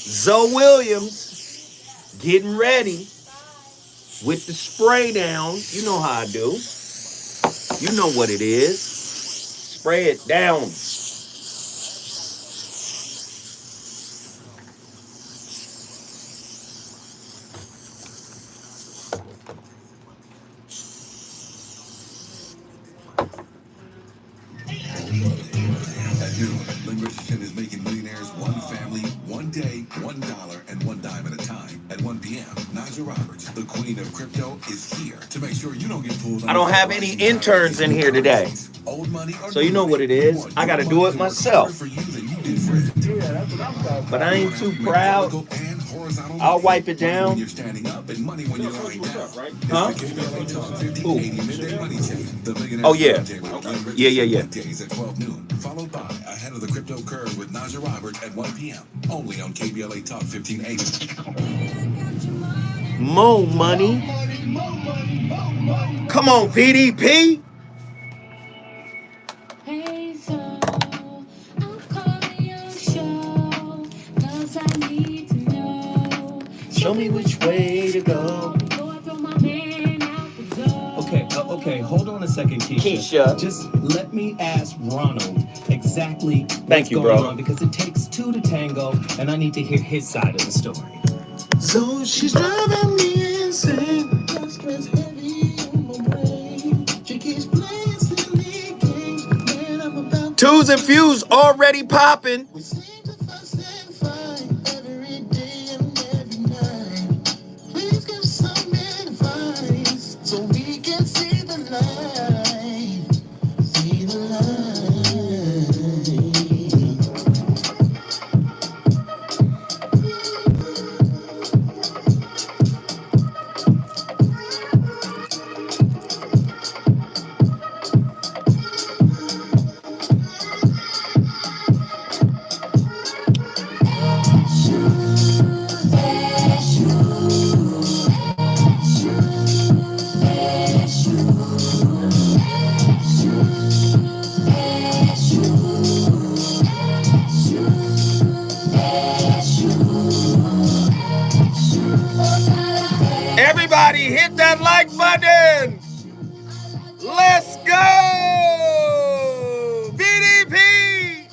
Zoe Williams getting ready with the spray down. You know how I do. You know what it is. Spray it down. At noon, Lynn Richardson is making millionaires one family, one day, $1 and one dime at a time. At 1 p.m., Naja Roberts, the queen of crypto, is here to make sure you don't get pulled. I don't have any interns in here today. Old money or So you know what it is. I got to do it myself. But I ain't too proud. I'll wipe it down. Huh? Ooh. Oh, yeah. Yeah. Followed by Ahead of the Crypto Curve with Naja Roberts at 1 p.m. Only on KBLA Talk 1580. More money. Come on, PDP. Hey, so I'm calling your show, 'cause I need to know. Show me which way to go. Okay, hold on a second, Keisha. Just let me ask Ronald exactly Thank you, what's going bro. on, because it takes two to tango, and I need to hear his side of the story. So she's driving me insane. Twos and Fuse already popping. Everybody hit that like button. Let's go. BDP.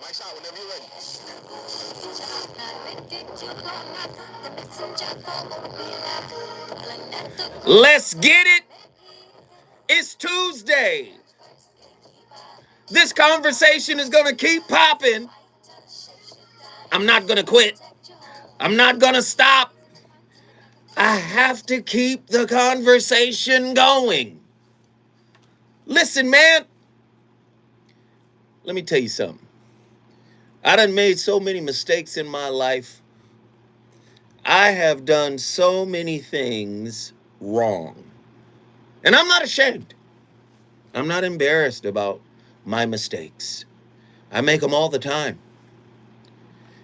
Mike's out whenever you're ready. Let's get it. It's Tuesday. This conversation is going to keep popping. I'm not going to quit. I'm not going to stop. I have to keep the conversation going. Listen, man. Let me tell you something. I done made so many mistakes in my life. I have done so many things wrong. And I'm not ashamed. I'm not embarrassed about my mistakes. I make them all the time.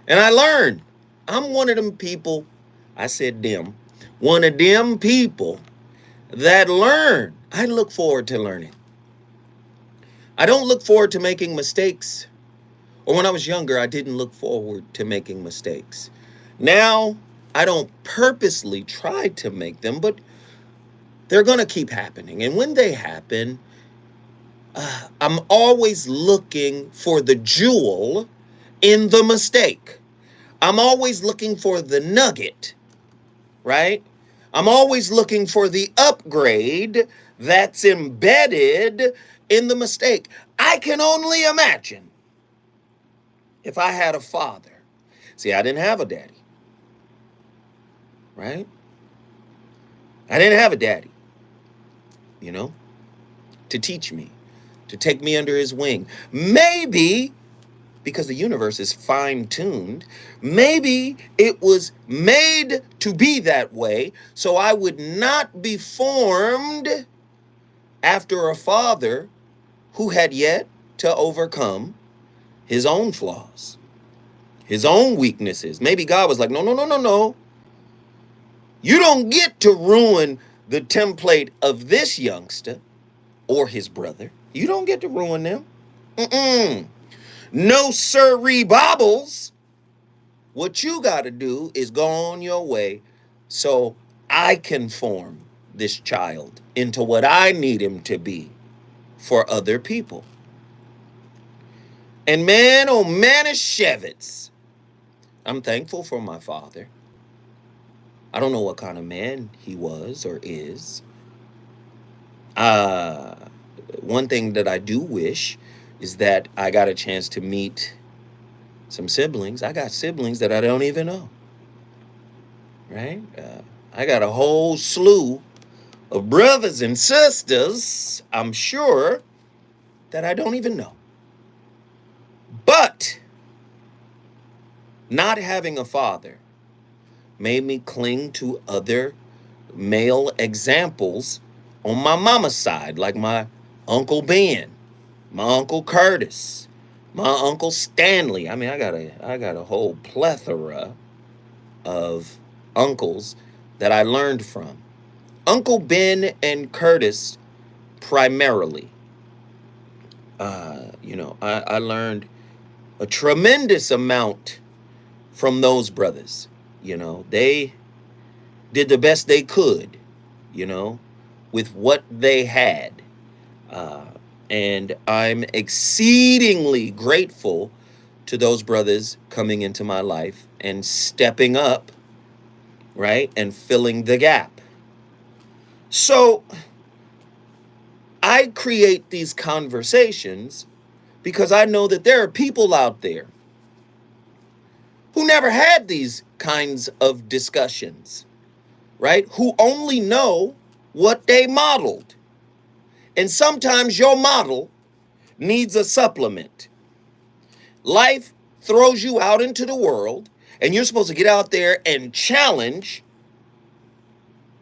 And I learn. I'm one of them people, I said them, one of them people that learn. I look forward to learning. I don't look forward to making mistakes. Or when I was younger, I didn't look forward to making mistakes. Now, I don't purposely try to make them, but they're going to keep happening. And when they happen, I'm always looking for the jewel in the mistake. I'm always looking for the nugget, right? I'm always looking for the upgrade that's embedded in the mistake. I can only imagine if I had a father. See, I didn't have a daddy, right? I didn't have a daddy, to teach me, to take me under his wing. Maybe, because the universe is fine-tuned, maybe it was made to be that way so I would not be formed after a father who had yet to overcome his own flaws, his own weaknesses. Maybe God was like, no. You don't get to ruin the template of this youngster or his brother. You don't get to ruin them. No sirree bobbles. What you got to do is go on your way so I can form this child into what I need him to be for other people. And man, oh Manischewitz, I'm thankful for my father. I don't know what kind of man he was or is. One thing that I do wish is that I got a chance to meet some siblings. I got siblings that I don't even know, right? I got a whole slew of brothers and sisters, I'm sure, that I don't even know. But not having a father made me cling to other male examples on my mama's side, like my Uncle Ben, my Uncle Curtis, my Uncle Stanley. I mean, I got a whole plethora of uncles that I learned from. Uncle Ben and Curtis primarily. I learned a tremendous amount from those brothers. They did the best they could, with what they had. And I'm exceedingly grateful to those brothers coming into my life and stepping up, right, and filling the gap. So I create these conversations because I know that there are people out there who never had these kinds of discussions, right? Who only know what they modeled. And sometimes your model needs a supplement. Life throws you out into the world, and you're supposed to get out there and challenge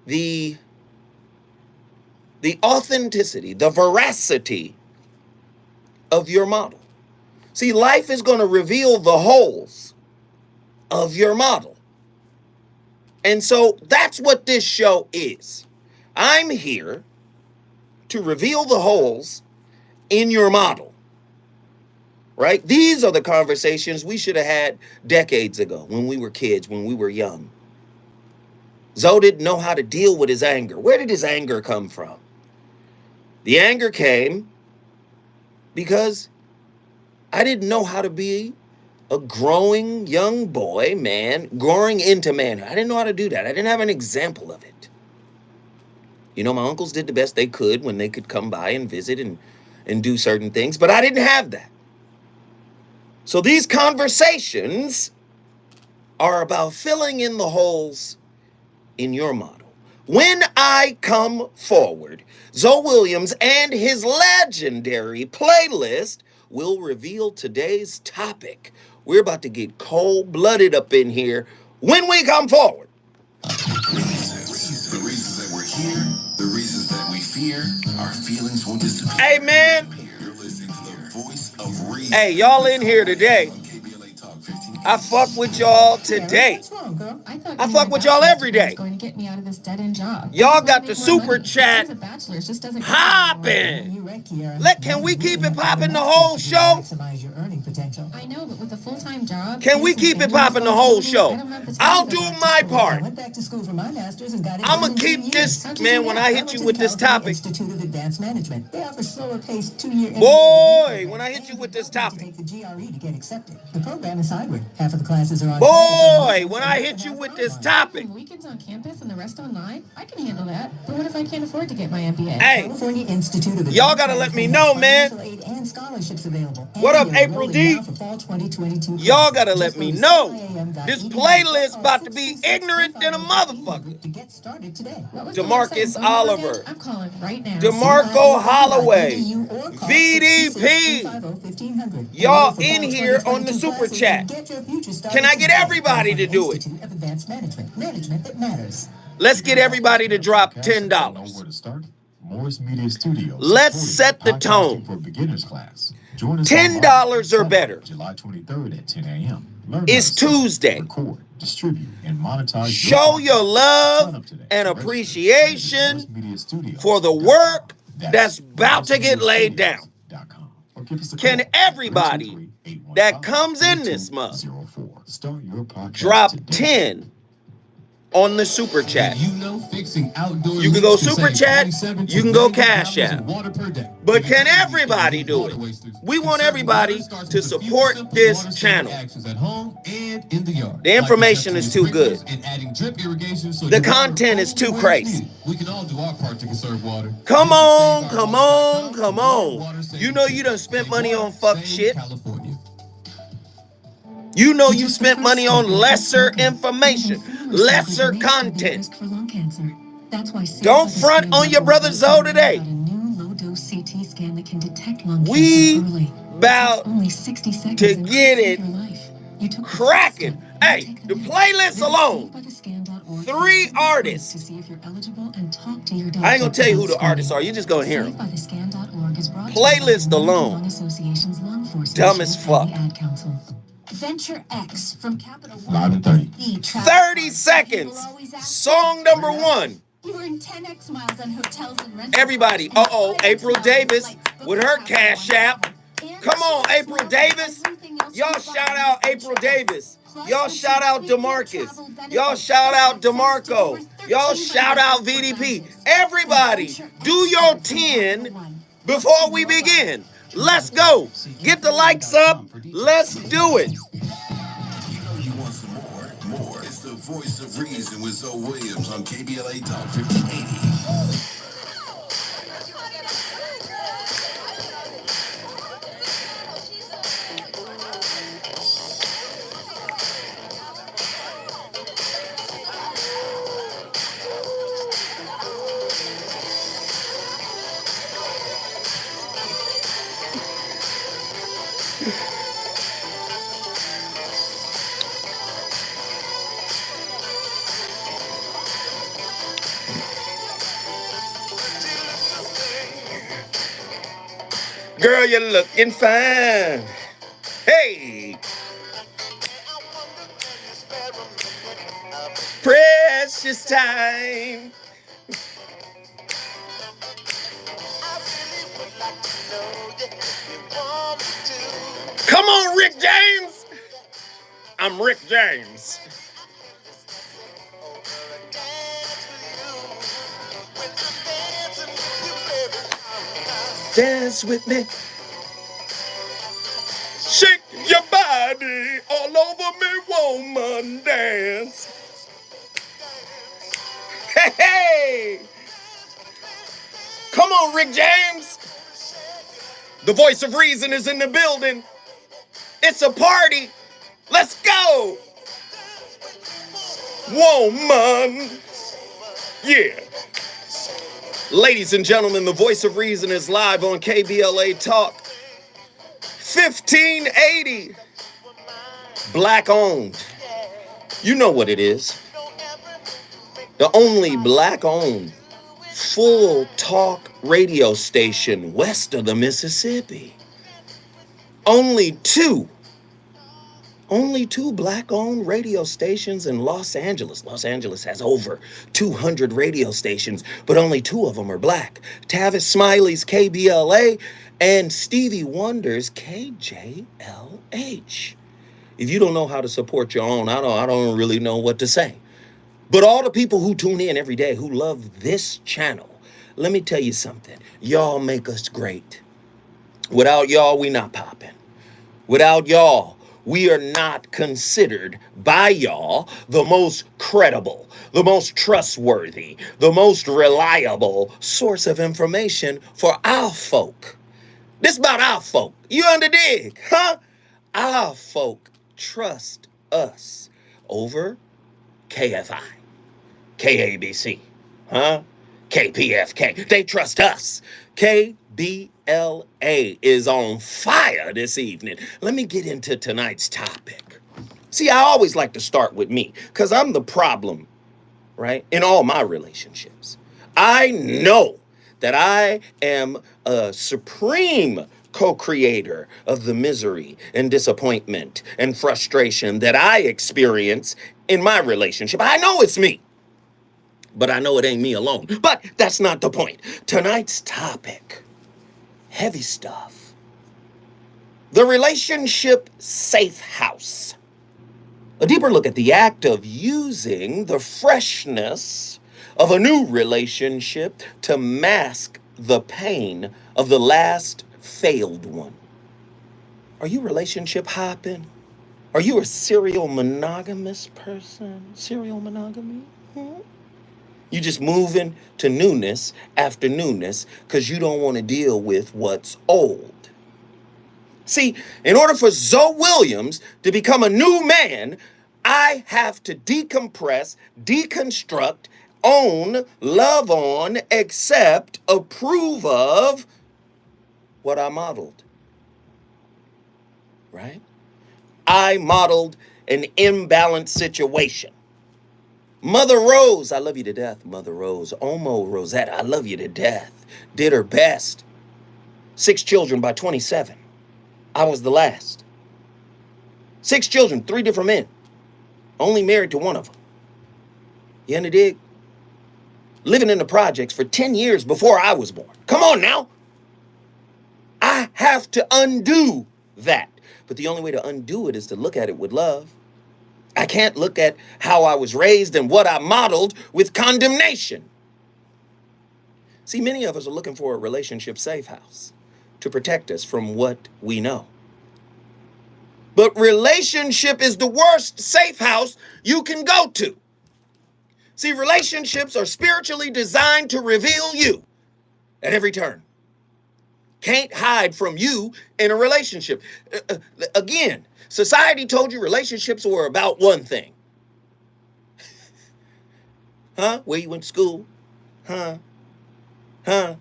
the authenticity, the veracity of your model. See, life is going to reveal the holes of your model. And so that's what this show is. I'm here to reveal the holes in your model, right? These are the conversations we should have had decades ago when we were kids, when we were young. Zoe didn't know how to deal with his anger. Where did his anger come from? The anger came because I didn't know how to be a growing young boy, man, growing into manhood. I didn't know how to do that. I didn't have an example of it. My uncles did the best they could when they could come by and visit and do certain things, but I didn't have that. So these conversations are about filling in the holes in your model. When I come forward, Zoe Williams and his legendary playlist will reveal today's topic. We're about to get cold-blooded up in here when we come forward. The reasons that we're here, the reasons that we fear, our feelings won't disappear. Hey, man. You're listening to the voice of reason. Hey, y'all in here today. I fuck with y'all today. What's wrong, girl? I fuck with y'all every day. Going to get me out of this dead-end job. Y'all got the super chat As a bachelor, it just doesn't popping. Can we keep it popping the whole show? Maximize your earning potential. I know, but with a full-time job, Can we keep it popping the whole show? I'll do my part. I went back to school for my master's and got it. I'm gonna keep this, man, when I hit you with this topic. Institute of Advanced Management. They offer slower-paced 2-year. Boy, when I hit you with this topic. Take the GRE to get accepted. The program is hybrid. Half of the classes are on. Boy, when I hit you with this topic. Weekends on campus and the rest online, I can handle that. But what if I can't afford to get my MBA? Hey, California Institute of y'all gotta let me know, man. Financial aid and scholarships available. What up, And they're April rolling D? out for fall 2022 Y'all gotta classes. let Just me go to know. CIAM.edu. This playlist about to be ignorant than a motherfucker. To get started today. DeMarcus Oliver. I'm calling right now. DeMarco Holloway. CIAM.edu or call VDP. 626-250-1500. Y'all For in fall here on the 2022 super classes chat. and get your future started Can I get today. everybody to do it? Institute of Advanced Management. Management that matters. Let's get everybody to drop $10. Where to start? Morris Media Studios. Let's supporting set the Podcasting tone. For beginners class. Join us $10 online or Sunday, better. July 23rd at 10 a.m. Learn It's how to set, Tuesday. Record, distribute, and monetize. Show your Sign love up today. and Register. appreciation Morris Media Studios. for the work that's about to get laid down. Or give us a Can call, everybody that comes in this month, 3204. Start your podcast drop today. 10 on the super chat. You know, fixing outdoor You can go leaks super save chat, 27 to you can go 90 cash gallons app. of water per day. But If can you're everybody do water it? wasters, We want conserving everybody water starts to with a few support simple this water-saving channel. actions at home and in the yard. The information Like is too good. sprinklers and adding drip irrigation so The you water content is only too where it's crazy. needed. We can all do our part to conserve water. Come Visit on, come on, SaveOurWater.com come for more on. water-saving You know you tips. done spent Save money water, on fuck save shit. California. You know With you just the spent first money step on in breast lesser smoking, information, even foolish lesser smoking may still be at content. risk for lung cancer. That's why Don't front on your brother Zoe today. got a new low-dose CT scan that can detect lung We cancer early. about Only 60 seconds to and could get save it your life. You took the first cracking. step. Now Hey, take the next. playlist Visit alone, SaveByTheScan.org 3 for advice artists. to see if you're eligible and talk to your doctor. I ain't gonna tell you who about the artists are. screening. You just gonna hear them. SaveByTheScan.org is brought to you by Playlist the American alone, Lung Association's Lung Force dumb as Initiative and fuck. the Ad Council. Venture X from Capital One. Live in 30. The travel 30 card seconds. people always ask Song number 1. for. You earn 10x miles on hotels and rental Everybody, cars and 5x April miles on Davis flights booked with with her Capital Cash One App. Travel. And Come on, 6 April miles on Davis. everything else Y'all you shout buy out with April Venture X. Davis. Plus, Y'all with shout out your DeMarcus. travel Y'all benefits, shout out access to DeMarco. over Y'all 1,300 shout out airport VDP. lounges. Everybody, Venture do X your card from 10 Capital One. before we begin. Let's go. Get the likes up. Let's do it. You know you want some more. More. It's the voice of reason with Zoe Williams on KBLA Talk 1580. Girl, you're looking fine. Hey. Precious time. Come on, Rick James. I'm Rick James. Dance with me. Shake your body all over me, woman. Dance. Hey, hey. Come on, Rick James. The voice of reason is in the building. It's a party. Let's go. Woman. Yeah. Ladies and gentlemen, the voice of reason is live on KBLA Talk 1580. Black owned. You know what it is. The only black owned full talk radio station west of the Mississippi. Only two black-owned radio stations in Los Angeles. Los Angeles has over 200 radio stations, but only 2 of them are black. Tavis Smiley's KBLA and Stevie Wonder's KJLH. If you don't know how to support your own, I don't really know what to say. But all the people who tune in every day, who love this channel, let me tell you something. Y'all make us great. Without y'all, we not popping. Without y'all, we are not considered by y'all the most credible, the most trustworthy, the most reliable source of information for our folk. This about our folk. You underdig, huh? Our folk trust us over KFI, KABC, huh? KPFK. They trust us. KBLA is on fire this evening. Let me get into tonight's topic. See, I always like to start with me because I'm the problem, right? In all my relationships. I know that I am a supreme co-creator of the misery and disappointment and frustration that I experience in my relationship. I know it's me. But I know it ain't me alone. But that's not the point. Tonight's topic, heavy stuff. The relationship safe house. A deeper look at the act of using the freshness of a new relationship to mask the pain of the last failed one. Are you relationship hopping? Are you a serial monogamous person? Serial monogamy? You just moving to newness after newness because you don't want to deal with what's old. See, in order for Zoe Williams to become a new man, I have to decompress, deconstruct, own, love on, accept, approve of what I modeled. Right? I modeled an imbalanced situation. Mother Rose, I love you to death, Mother Rose. Omo Rosetta, I love you to death. Did her best. 6 children by 27. I was the last. 6 children, 3 different men. Only married to one of them. You under dig? Living in the projects for 10 years before I was born. Come on now. I have to undo that. But the only way to undo it is to look at it with love. I can't look at how I was raised and what I modeled with condemnation. See, many of us are looking for a relationship safe house to protect us from what we know. But relationship is the worst safe house you can go to. See, relationships are spiritually designed to reveal you at every turn. Can't hide from you in a relationship. Again, society told you relationships were about one thing. Huh? Where you went to school? Huh? How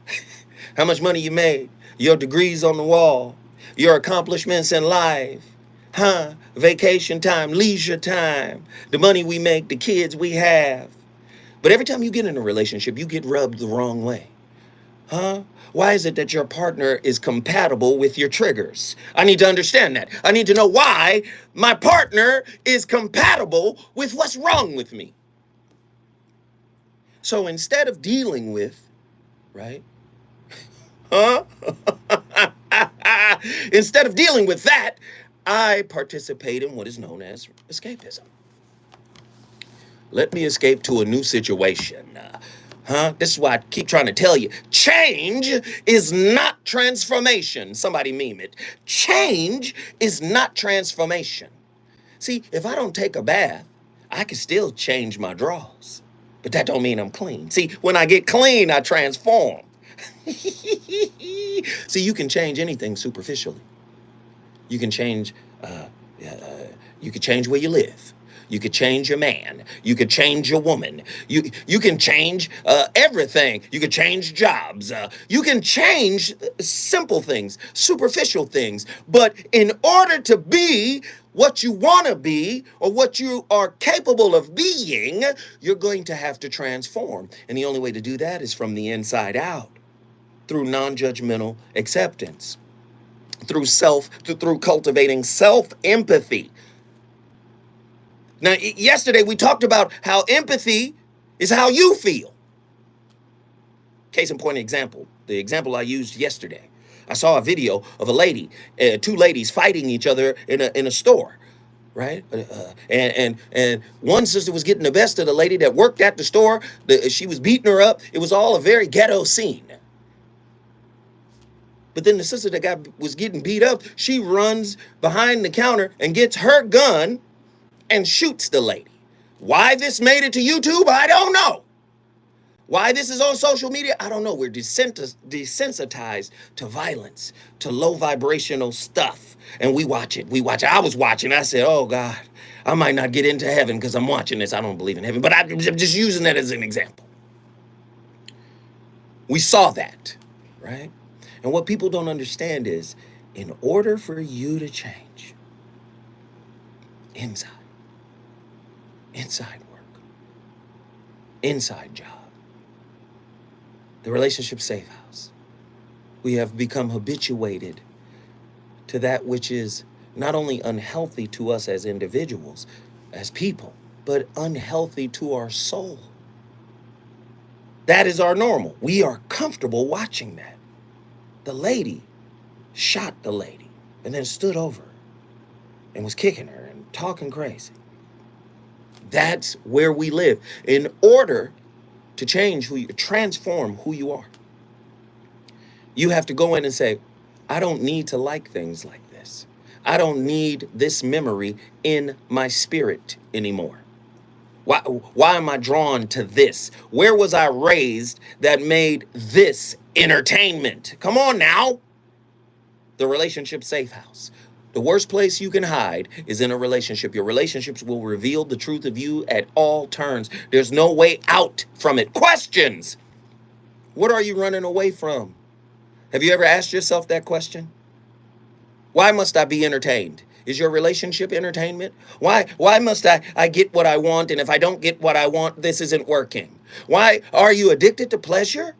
much money you made? Your degrees on the wall? Your accomplishments in life? Vacation time, leisure time, the money we make, the kids we have. But every time you get in a relationship, you get rubbed the wrong way. Why is it that your partner is compatible with your triggers? I need to understand that. I need to know why my partner is compatible with what's wrong with me. So instead of dealing with, right? Instead of dealing with that, I participate in what is known as escapism. Let me escape to a new situation. This is why I keep trying to tell you. Change is not transformation. Somebody meme it. Change is not transformation. See, if I don't take a bath, I can still change my drawers. But that don't mean I'm clean. See, when I get clean, I transform. See, you can change anything superficially. You can change, you can change where you live. You could change your man. You could change your woman. You can change everything. You could change jobs. You can change simple things, superficial things. But in order to be what you want to be or what you are capable of being, you're going to have to transform. And the only way to do that is from the inside out, through non-judgmental acceptance, through cultivating self-empathy. Now, yesterday we talked about how empathy is how you feel. Case in point example, the example I used yesterday. I saw a video of a lady, 2 ladies fighting each other in a store, right? And one sister was getting the best of the lady that worked at the store. She was beating her up. It was all a very ghetto scene. But then the sister that was getting beat up, she runs behind the counter and gets her gun and shoots the lady. Why this made it to YouTube, I don't know. Why this is on social media, I don't know. We're desensitized to violence, to low vibrational stuff. And we watch it. I was watching. I said, oh, God, I might not get into heaven because I'm watching this. I don't believe in heaven. But I'm just using that as an example. We saw that, right? And what people don't understand is, in order for you to change, inside work, inside job, the relationship safe house, we have become habituated to that which is not only unhealthy to us as individuals, as people, but unhealthy to our soul. That is our normal. We are comfortable watching that. The lady shot the lady. and then stood over and was kicking her and talking crazy. That's where we live. In order to transform who you are, you have to go in and say, I don't need to like things like this. I don't need this memory in my spirit anymore. Why am I drawn to this? Where was I raised that made this entertainment? Come on now. The relationship safe house. The worst place you can hide is in a relationship. Your relationships will reveal the truth of you at all turns. There's no way out from it. Questions. What are you running away from? Have you ever asked yourself that question? Why must I be entertained? Is your relationship entertainment? Why must I get what I want, and if I don't get what I want, this isn't working? Why are you addicted to pleasure?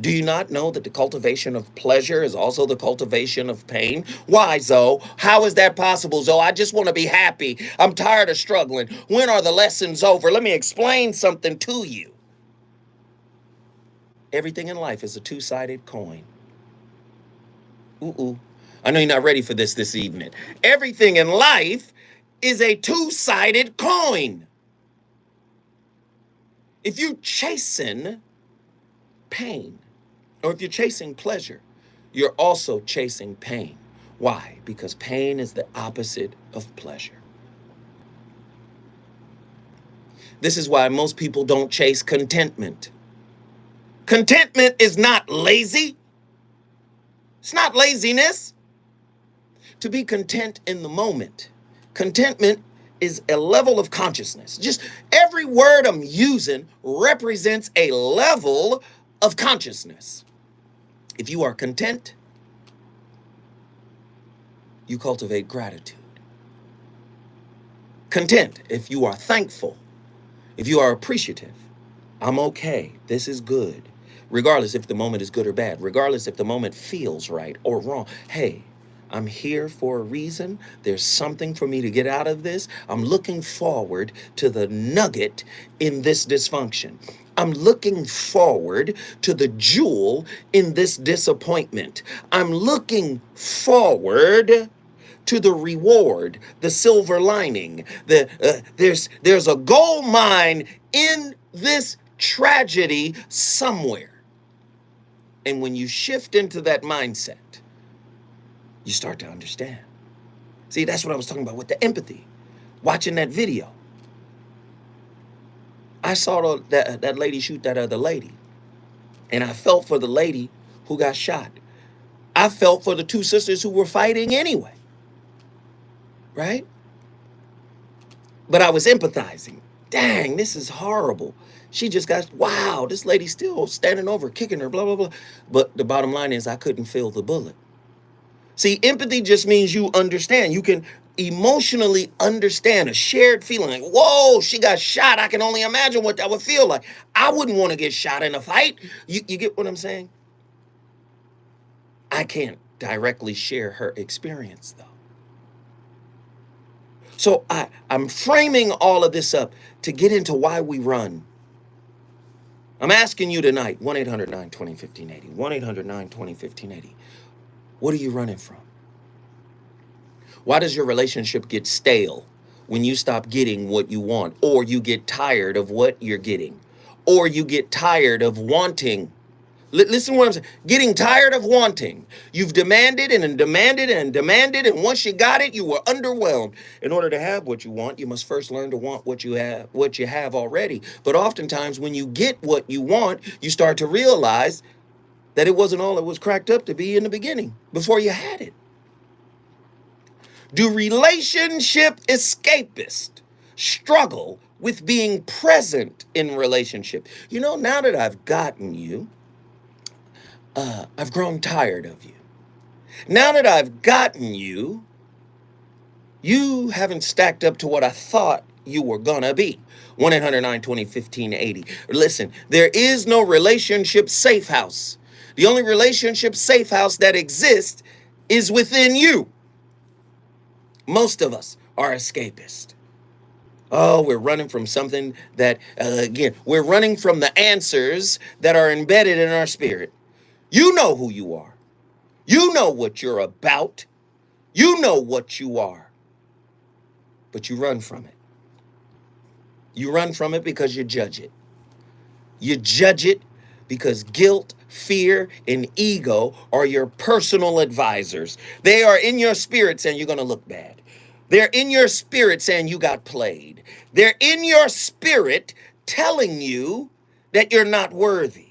Do you not know that the cultivation of pleasure is also the cultivation of pain? Why, Zoe? How is that possible, Zoe? I just want to be happy. I'm tired of struggling. When are the lessons over? Let me explain something to you. Everything in life is a two-sided coin. Ooh. I know you're not ready for this evening. Everything in life is a two-sided coin. If you're chasing pain, or if you're chasing pleasure, you're also chasing pain. Why? Because pain is the opposite of pleasure. This is why most people don't chase contentment. Contentment is not lazy. It's not laziness. To be content in the moment. Contentment is a level of consciousness. Just every word I'm using represents a level of consciousness. If you are content, you cultivate gratitude. Content, if you are thankful, if you are appreciative, I'm okay, this is good. Regardless if the moment is good or bad, regardless if the moment feels right or wrong. Hey, I'm here for a reason. There's something for me to get out of this. I'm looking forward to the nugget in this dysfunction. I'm looking forward to the jewel in this disappointment. I'm looking forward to the reward, the silver lining. There's a gold mine in this tragedy somewhere. And when you shift into that mindset, you start to understand. See, that's what I was talking about with the empathy. Watching that video. I saw that lady shoot that other lady. And I felt for the lady who got shot. I felt for the two sisters who were fighting anyway. Right? But I was empathizing. Dang, this is horrible. She just got, wow, this lady's still standing over, kicking her, blah, blah, blah. But the bottom line is I couldn't feel the bullet. See, empathy just means you understand. You can emotionally understand a shared feeling. Like, whoa, she got shot. I can only imagine what that would feel like. I wouldn't want to get shot in a fight. You get what I'm saying? I can't directly share her experience, though. So I'm framing all of this up to get into why we run. I'm asking you tonight, 1-800-920-1580, 1-800-920-1580. What are you running from? Why does your relationship get stale when you stop getting what you want, or you get tired of what you're getting, or you get tired of wanting? Listen to what I'm saying. Getting tired of wanting. You've demanded and demanded and demanded, and once you got it, you were underwhelmed. In order to have what you want, you must first learn to want what you have already. But oftentimes when you get what you want, you start to realize that it wasn't all it was cracked up to be in the beginning, before you had it. Do relationship escapists struggle with being present in relationship? You know, now that I've gotten you, I've grown tired of you. Now that I've gotten you, you haven't stacked up to what I thought you were gonna be. 1-800-920-1580. Listen, there is no relationship safe house. The only relationship safe house that exists is within you. Most of us are escapists. Oh, we're running from something that, again, we're running from the answers that are embedded in our spirit. You know who you are. You know what you're about. You know what you are. But you run from it. You run from it because you judge it. You judge it because guilt, fear, and ego are your personal advisors. They are in your spirit saying you're going to look bad. They're in your spirit saying you got played. They're in your spirit telling you that you're not worthy.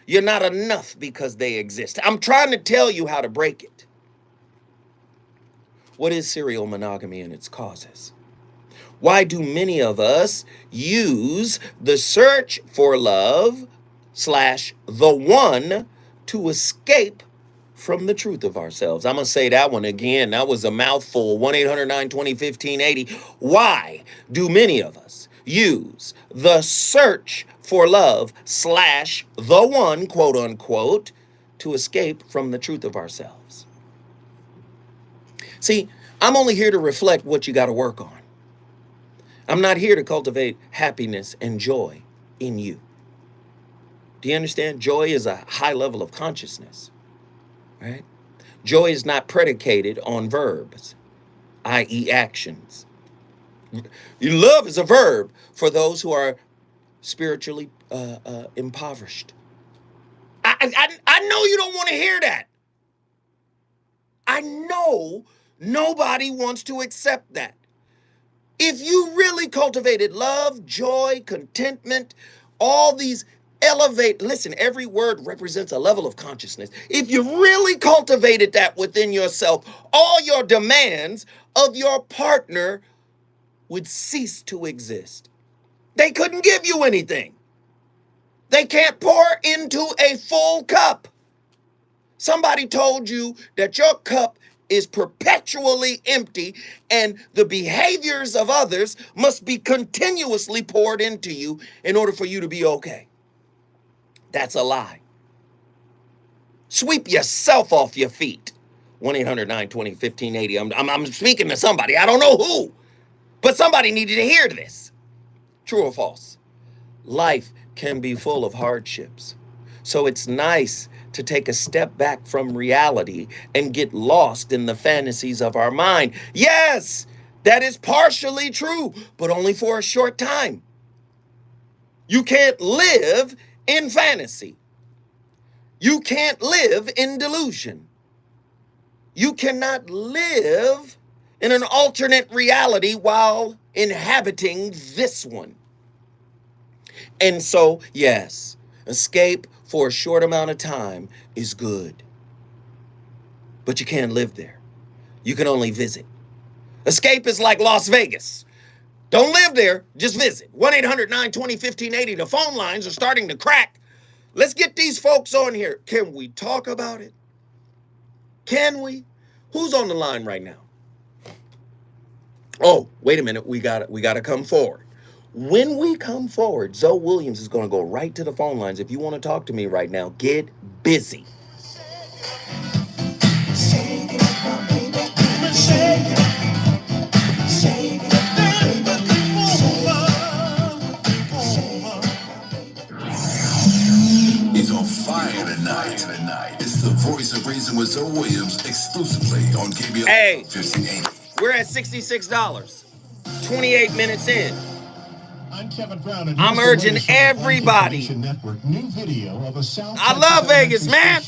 You're not enough because they exist. I'm trying to tell you how to break it. What is serial monogamy and its causes? Why do many of us use the search for love / the one to escape from the truth of ourselves? I'm going to say that one again. That was a mouthful. 1-800-920-1580. Why do many of us use the search for love / the one, quote unquote, to escape from the truth of ourselves? See, I'm only here to reflect what you got to work on. I'm not here to cultivate happiness and joy in you. Do you understand? Joy is a high level of consciousness, right? Joy is not predicated on verbs, i.e. actions. Love is a verb for those who are spiritually impoverished. I know you don't want to hear that. I know nobody wants to accept that. If you really cultivated love, joy, contentment, all these listen, every word represents a level of consciousness. If you really cultivated that within yourself, all your demands of your partner would cease to exist. They couldn't give you anything. They can't pour into a full cup. Somebody told you that your cup is perpetually empty and the behaviors of others must be continuously poured into you in order for you to be okay. That's a lie. Sweep yourself off your feet. 1-800-920-1580. I'm speaking to somebody. I don't know who, but somebody needed to hear this. True or false? Life can be full of hardships. So it's nice to take a step back from reality and get lost in the fantasies of our mind. Yes, that is partially true, but only for a short time. You can't live in fantasy. You can't live in delusion. You cannot live in an alternate reality while inhabiting this one. And so, yes, escape for a short amount of time is good. But you can't live there. You can only visit. Escape is like Las Vegas. Don't live there, just visit. 1-800-920-1580. The phone lines are starting to crack. Let's get these folks on here. Can we talk about it? Can we? Who's on the line right now? Oh, wait a minute. We got to come forward. When we come forward, Zoe Williams is going to go right to the phone lines. If you want to talk to me right now, get busy. He's on fire tonight. It's the voice of reason with Zoe Williams exclusively on KBL 1580. We're at $66. 28 minutes in. I'm Kevin Brown, and I'm urging everybody. I love Vegas, man.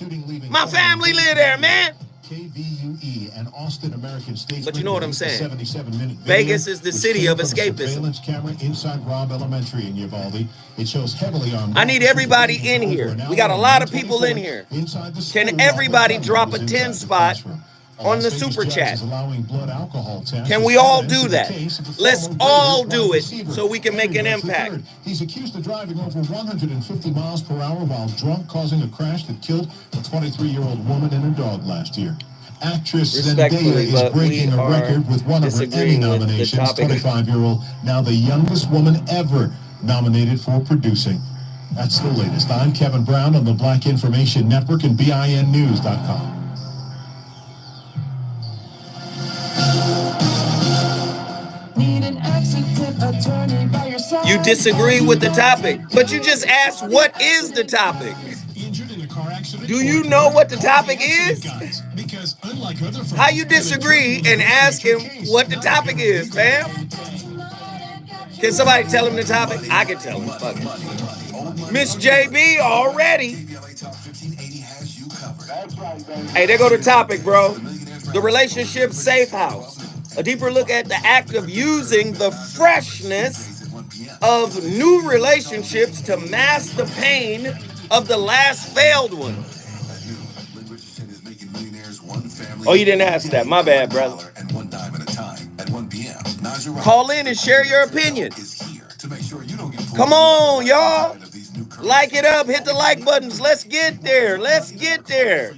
My family live there, man. KVUE and Austin American Statesman. But you know what I'm saying. 77-minute Vegas is the city of escapism. Surveillance camera inside Robb Elementary in Uvalde. It shows heavily armed. I need everybody in here. We got a lot of people in here. Can everybody drop a 10 spot on the super chat? Can we all do that? Let's all do it so we can make an impact. He's accused of driving over 150 miles per hour while drunk, causing a crash that killed a 23-year-old woman and her dog last year. Actress Zendaya is breaking a record with one of her Emmy nominations. 25-year-old, now the youngest woman ever nominated for producing. That's the latest. I'm Kevin Brown on the Black Information Network and BINnews.com. You disagree with the topic, but you just asked what is the topic. Do you know what the topic is? How you disagree and ask him what the topic is, fam? Can somebody tell him the topic? I can tell him. Fuck it. Miss JB already. Hey, there go the topic, bro. The relationship safe house. A deeper look at the act of using the freshness of new relationships to mask the pain of the last failed one. Oh, you didn't ask that. My bad, brother. Call in and share your opinion. Come on, y'all. Like it up. Hit the like buttons. Let's get there. Let's get there.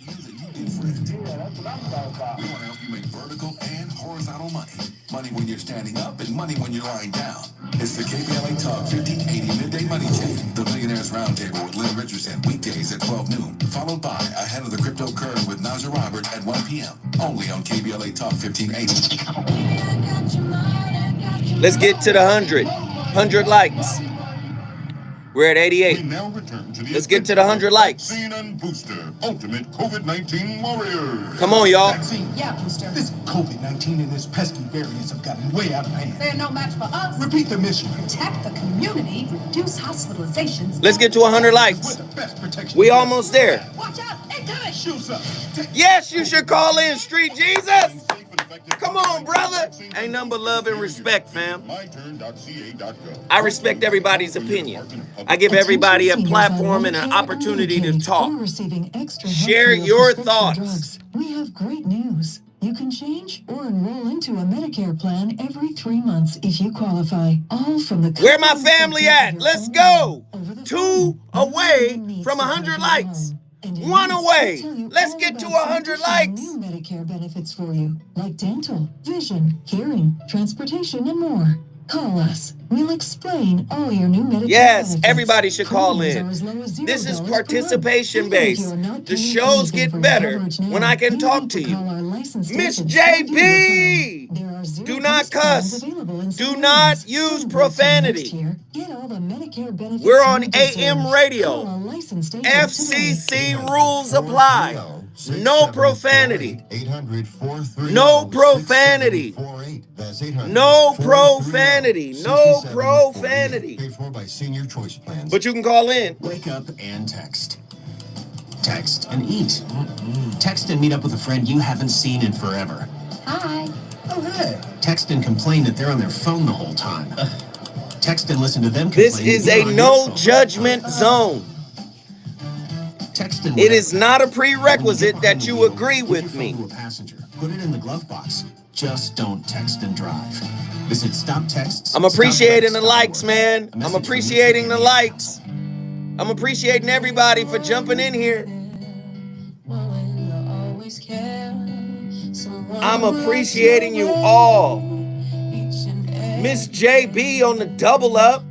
Money when you're standing up and money when you're lying down. It's the KBLA Talk 1580 Midday Money Chain, the Millionaires Roundtable with Lynn Richardson, weekdays at 12 noon, followed by Ahead of the Crypto Curve with Naja Robert at 1 p.m. Only on KBLA Talk 1580. Let's get to the 100 likes. We're at 88. Let's get to the 100 likes. Vaccine and booster, ultimate COVID-19 warriors. Come on, y'all. Vaccine. Yeah, booster. This COVID-19 and its pesky variants have gotten way out of hand. They're no match for us. Repeat the mission. Protect the community, reduce hospitalizations. Let's get to 100 likes. We're the best protection. We almost there. Watch out, incoming! Shoes up. Yes, you should call in, Street Jesus. Come on, brother. Ain't nothing but love and respect, fam. I respect everybody's opinion. I give everybody a platform and an opportunity to talk. Share your thoughts. We have great news. You can change or enroll into a Medicare plan every 3 months if you qualify. All from the Where my family at? Let's go. 2 away from 100 likes. 1 away. Let's get to 100 likes. New Medicare benefits for you, like dental, vision, hearing, transportation, and more. Call us. We'll explain all your new Medicare Yes, benefits. everybody should call Premiums in. are as low as This is $0 participation per month. based. Even if you're not The paying shows anything get for your better coverage now, when I can talk to need you. call our licensed Miss agent, Start your JB, plan. There are zero do not cost plans cuss. available in Do some not areas. use Celebrate profanity. next year. Get all the Medicare benefits We're on you deserve. AM radio. Call a licensed agent today. FCC rules apply. No profanity. 800-430-6748. No profanity. That's 800-430-6748. No profanity. No profanity. Paid for by Senior Choice Plans. But you can call in. Wake up and text. Text and eat. Text and meet up with a friend you haven't seen in forever. Hi. Oh, hey. Text and complain that they're on their phone the whole time. Text and listen to them complain. This is that you're a on no your phone. judgment zone. Text and It is not a prerequisite that you agree with me. To a passenger. Put it in the glove box. Just don't text and drive. Visit Stop Text. I'm appreciating the likes, man. I'm appreciating the likes. I'm appreciating everybody for jumping in here. I'm appreciating you all. Miss JB on the double up.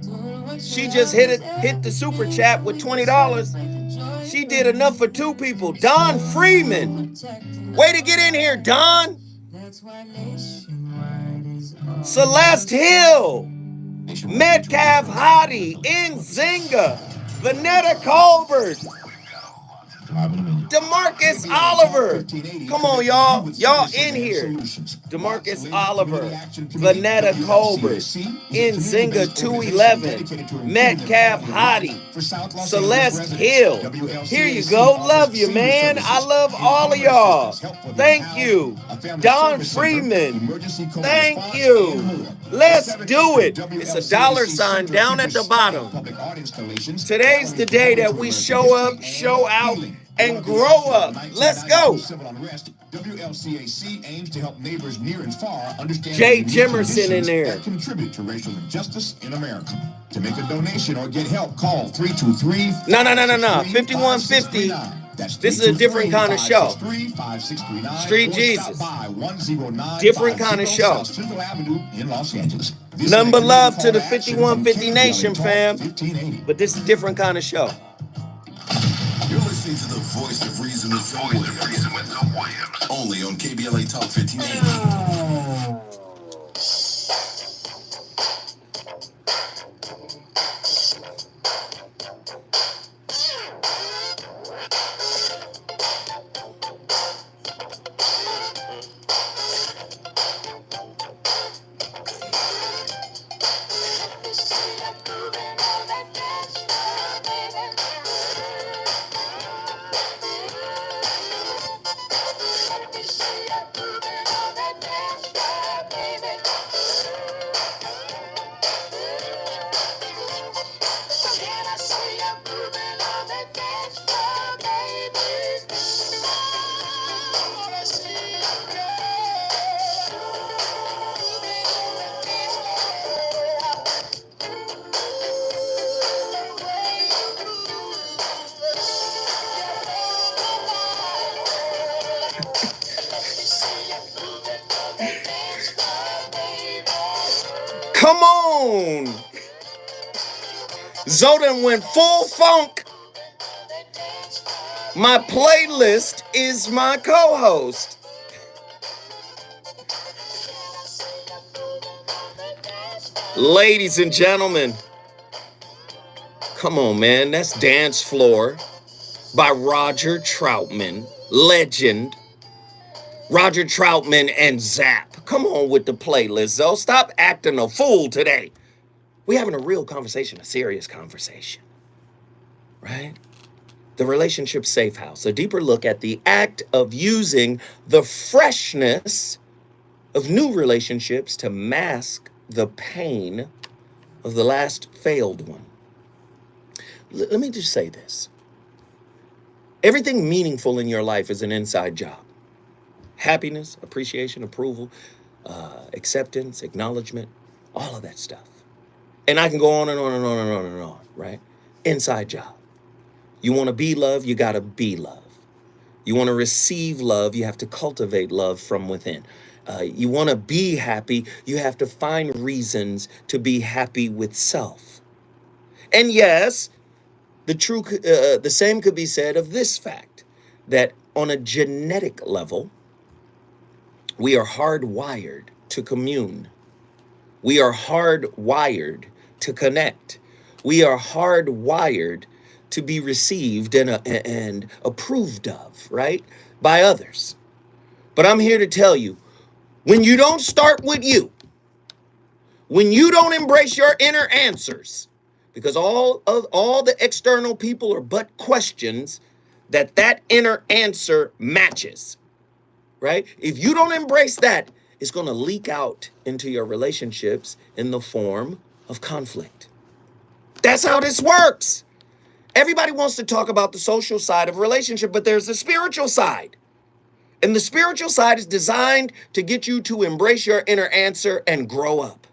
She just hit the super chat with $20. She did enough for 2 people. Don Freeman. Way to get in here, Don. Celeste Hill. Metcalf Hottie. Nzinga. Vanetta Colbert. DeMarcus Oliver. Come on, y'all. Y'all in here. DeMarcus Oliver. Vanetta Colbert. Nzinga 211. Metcalf Hottie. Celeste Hill. Here you go. Love you, man. I love all of y'all. Thank you. Don Freeman. Thank you. Let's do it. It's a $sign down at the bottom. Today's the day that we show up, show out, and grow up. Let's go. WLCAC aims to help neighbors near and far understand Jay Jimerson in there. that contribute to racial injustice in America. To make a donation or get help, call 323. No. 5150. This is a different kind of show. Street Jesus. Different kind of show. Nothing but love to the 5150 Nation, fam. But this is a different kind of show. You're listening to the voice of reason with Zoe Williams. Only on KBLA Talk 1580. Come on. Zoden went full funk. My playlist is my co-host. Ladies and gentlemen, come on, man. That's Dance Floor by Roger Troutman, legend. Roger Troutman and Zap. Come on with the playlist, Zo. Stop acting a fool today. We're having a real conversation, a serious conversation, right? The Relationship Safe House, a deeper look at the act of using the freshness of new relationships to mask the pain of the last failed one. Let me just say this. Everything meaningful in your life is an inside job. Happiness, appreciation, approval, acceptance, acknowledgement, all of that stuff. And I can go on and on and on and on and on, right? Inside job. You want to be loved, you got to be loved. You want to receive love, you have to cultivate love from within. You want to be happy, you have to find reasons to be happy with self. And yes, the same could be said of this fact, that on a genetic level, we are hardwired to commune. We are hardwired to connect. We are hardwired to be received and approved of, right, by others. But I'm here to tell you, when you don't start with you, when you don't embrace your inner answers, because all the external people are but questions that inner answer matches, right? If you don't embrace that, it's going to leak out into your relationships in the form of conflict. That's how this works. Everybody wants to talk about the social side of a relationship, but there's the spiritual side. And the spiritual side is designed to get you to embrace your inner answer and grow up.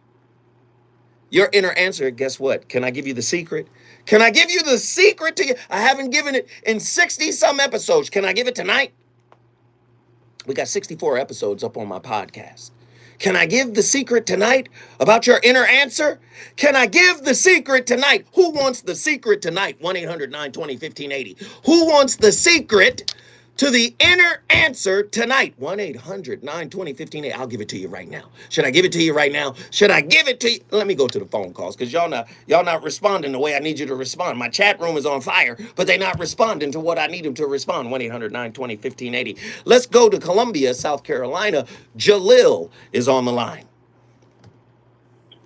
Your inner answer, guess what? Can I give you the secret? Can I give you the secret to you? I haven't given it in 60 some episodes. Can I give it tonight? We got 64 episodes up on my podcast. Can I give the secret tonight about your inner answer? Can I give the secret tonight? Who wants the secret tonight? 1-800-920-1580. Who wants the secret to the inner answer tonight? 1-800-920-1580. I'll give it to you right now. Should I give it to you right now? Should I give it to you? Let me go to the phone calls because y'all not responding the way I need you to respond. My chat room is on fire, but they're not responding to what I need them to respond. 1-800-920-1580. Let's go to Columbia, South Carolina. Jaleel is on the line.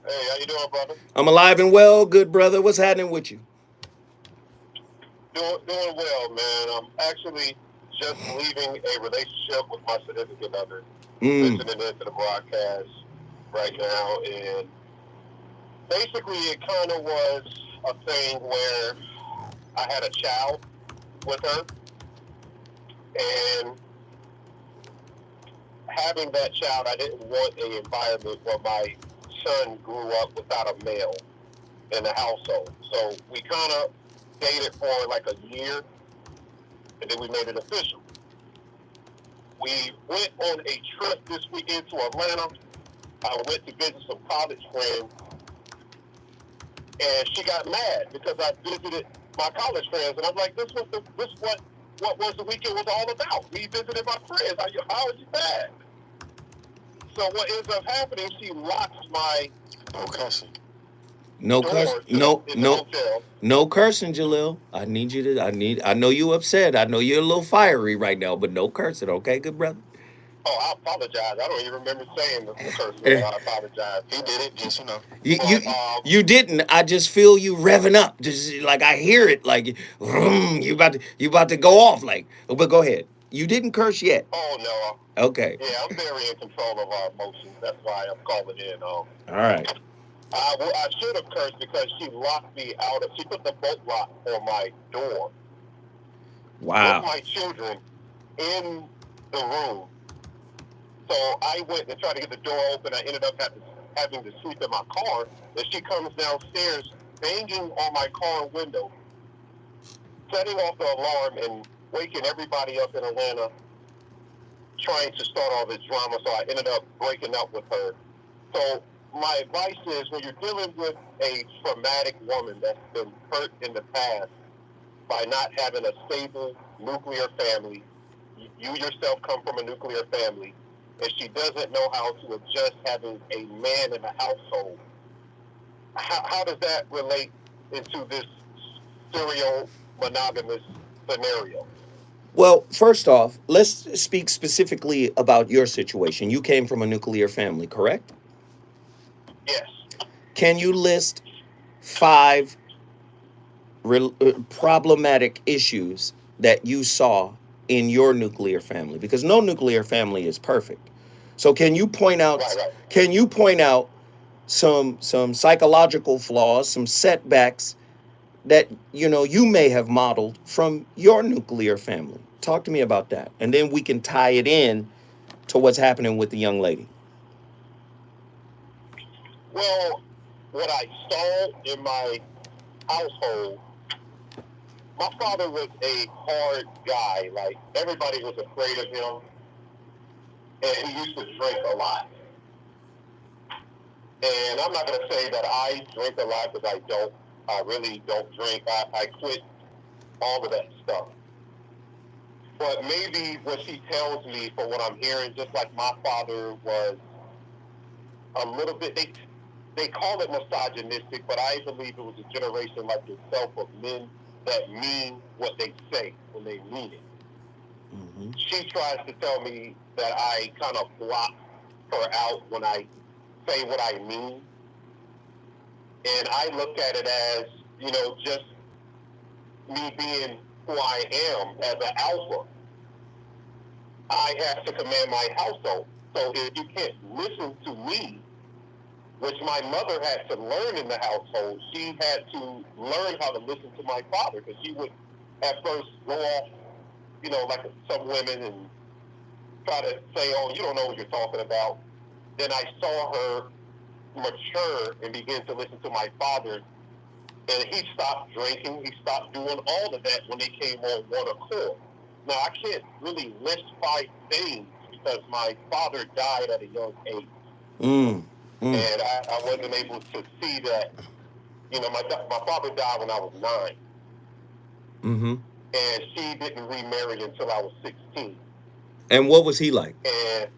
Hey, how you doing, brother? I'm alive and well, good brother. What's happening with you? Doing well, man. I'm actually just leaving a relationship with my significant other. Listening into the broadcast right now, and basically it kind of was a thing where I had a child with her, and having that child, I didn't want an environment where my son grew up without a male in the household. So we kind of dated for like a year, and then we made it official. We went on a trip this weekend to Atlanta. I went to visit some college friends, and she got mad because I visited my college friends, and I'm like, this was what was the weekend was all about. We visited my friends. How is you mad? So what ends up happening? She locks my No cursing, Jaleel. I know you upset. I know you're a little fiery right now, but no cursing, okay, good brother? Oh, I apologize. I don't even remember saying the curse word. I apologize. He did it, just You didn't. I just feel you revving up. Just like I hear it, like you about to go off. Like, but go ahead. You didn't curse yet. Oh no. Okay. Yeah, I'm very in control of our emotions. That's why I'm calling in. All right. I should have cursed because she locked me out. She put the bolt lock on my door. Wow. With my children in the room. So I went and tried to get the door open. I ended up having to sleep in my car. And she comes downstairs, banging on my car window, setting off the alarm and waking everybody up in Atlanta, trying to start all this drama. So I ended up breaking up with her. So my advice is when you're dealing with a traumatic woman that's been hurt in the past by not having a stable nuclear family, you yourself come from a nuclear family, and she doesn't know how to adjust having a man in the household, how does that relate into this serial monogamous scenario? Well, first off, let's speak specifically about your situation. You came from a nuclear family, correct? Yes. Can you list 5 problematic issues that you saw in your nuclear family? Because no nuclear family is perfect. So can you point out some psychological flaws, some setbacks that you may have modeled from your nuclear family? Talk to me about that, and then we can tie it in to what's happening with the young lady. Well, what I saw in my household, my father was a hard guy. Like, everybody was afraid of him, and he used to drink a lot. And I'm not going to say that I drink a lot, because I don't. I really don't drink. I quit all of that stuff. But maybe what she tells me, for what I'm hearing, just like my father was a little bit, they call it misogynistic, but I believe it was a generation like yourself of men that mean what they say when they mean it. Mm-hmm. She tries to tell me that I kind of block her out when I say what I mean. And I look at it as, just me being who I am as an alpha. I have to command my household. So if you can't listen to me, which my mother had to learn in the household, she had to learn how to listen to my father, because she would at first go off, like some women, and try to say, oh, you don't know what you're talking about. Then I saw her mature and begin to listen to my father, and he stopped drinking. He stopped doing all of that when they came on one accord. Now, I can't really list 5 things because my father died at a young age. And I wasn't able to see that. My father died when I was 9. Mm-hmm. And she didn't remarry until I was 16. And what was he like? And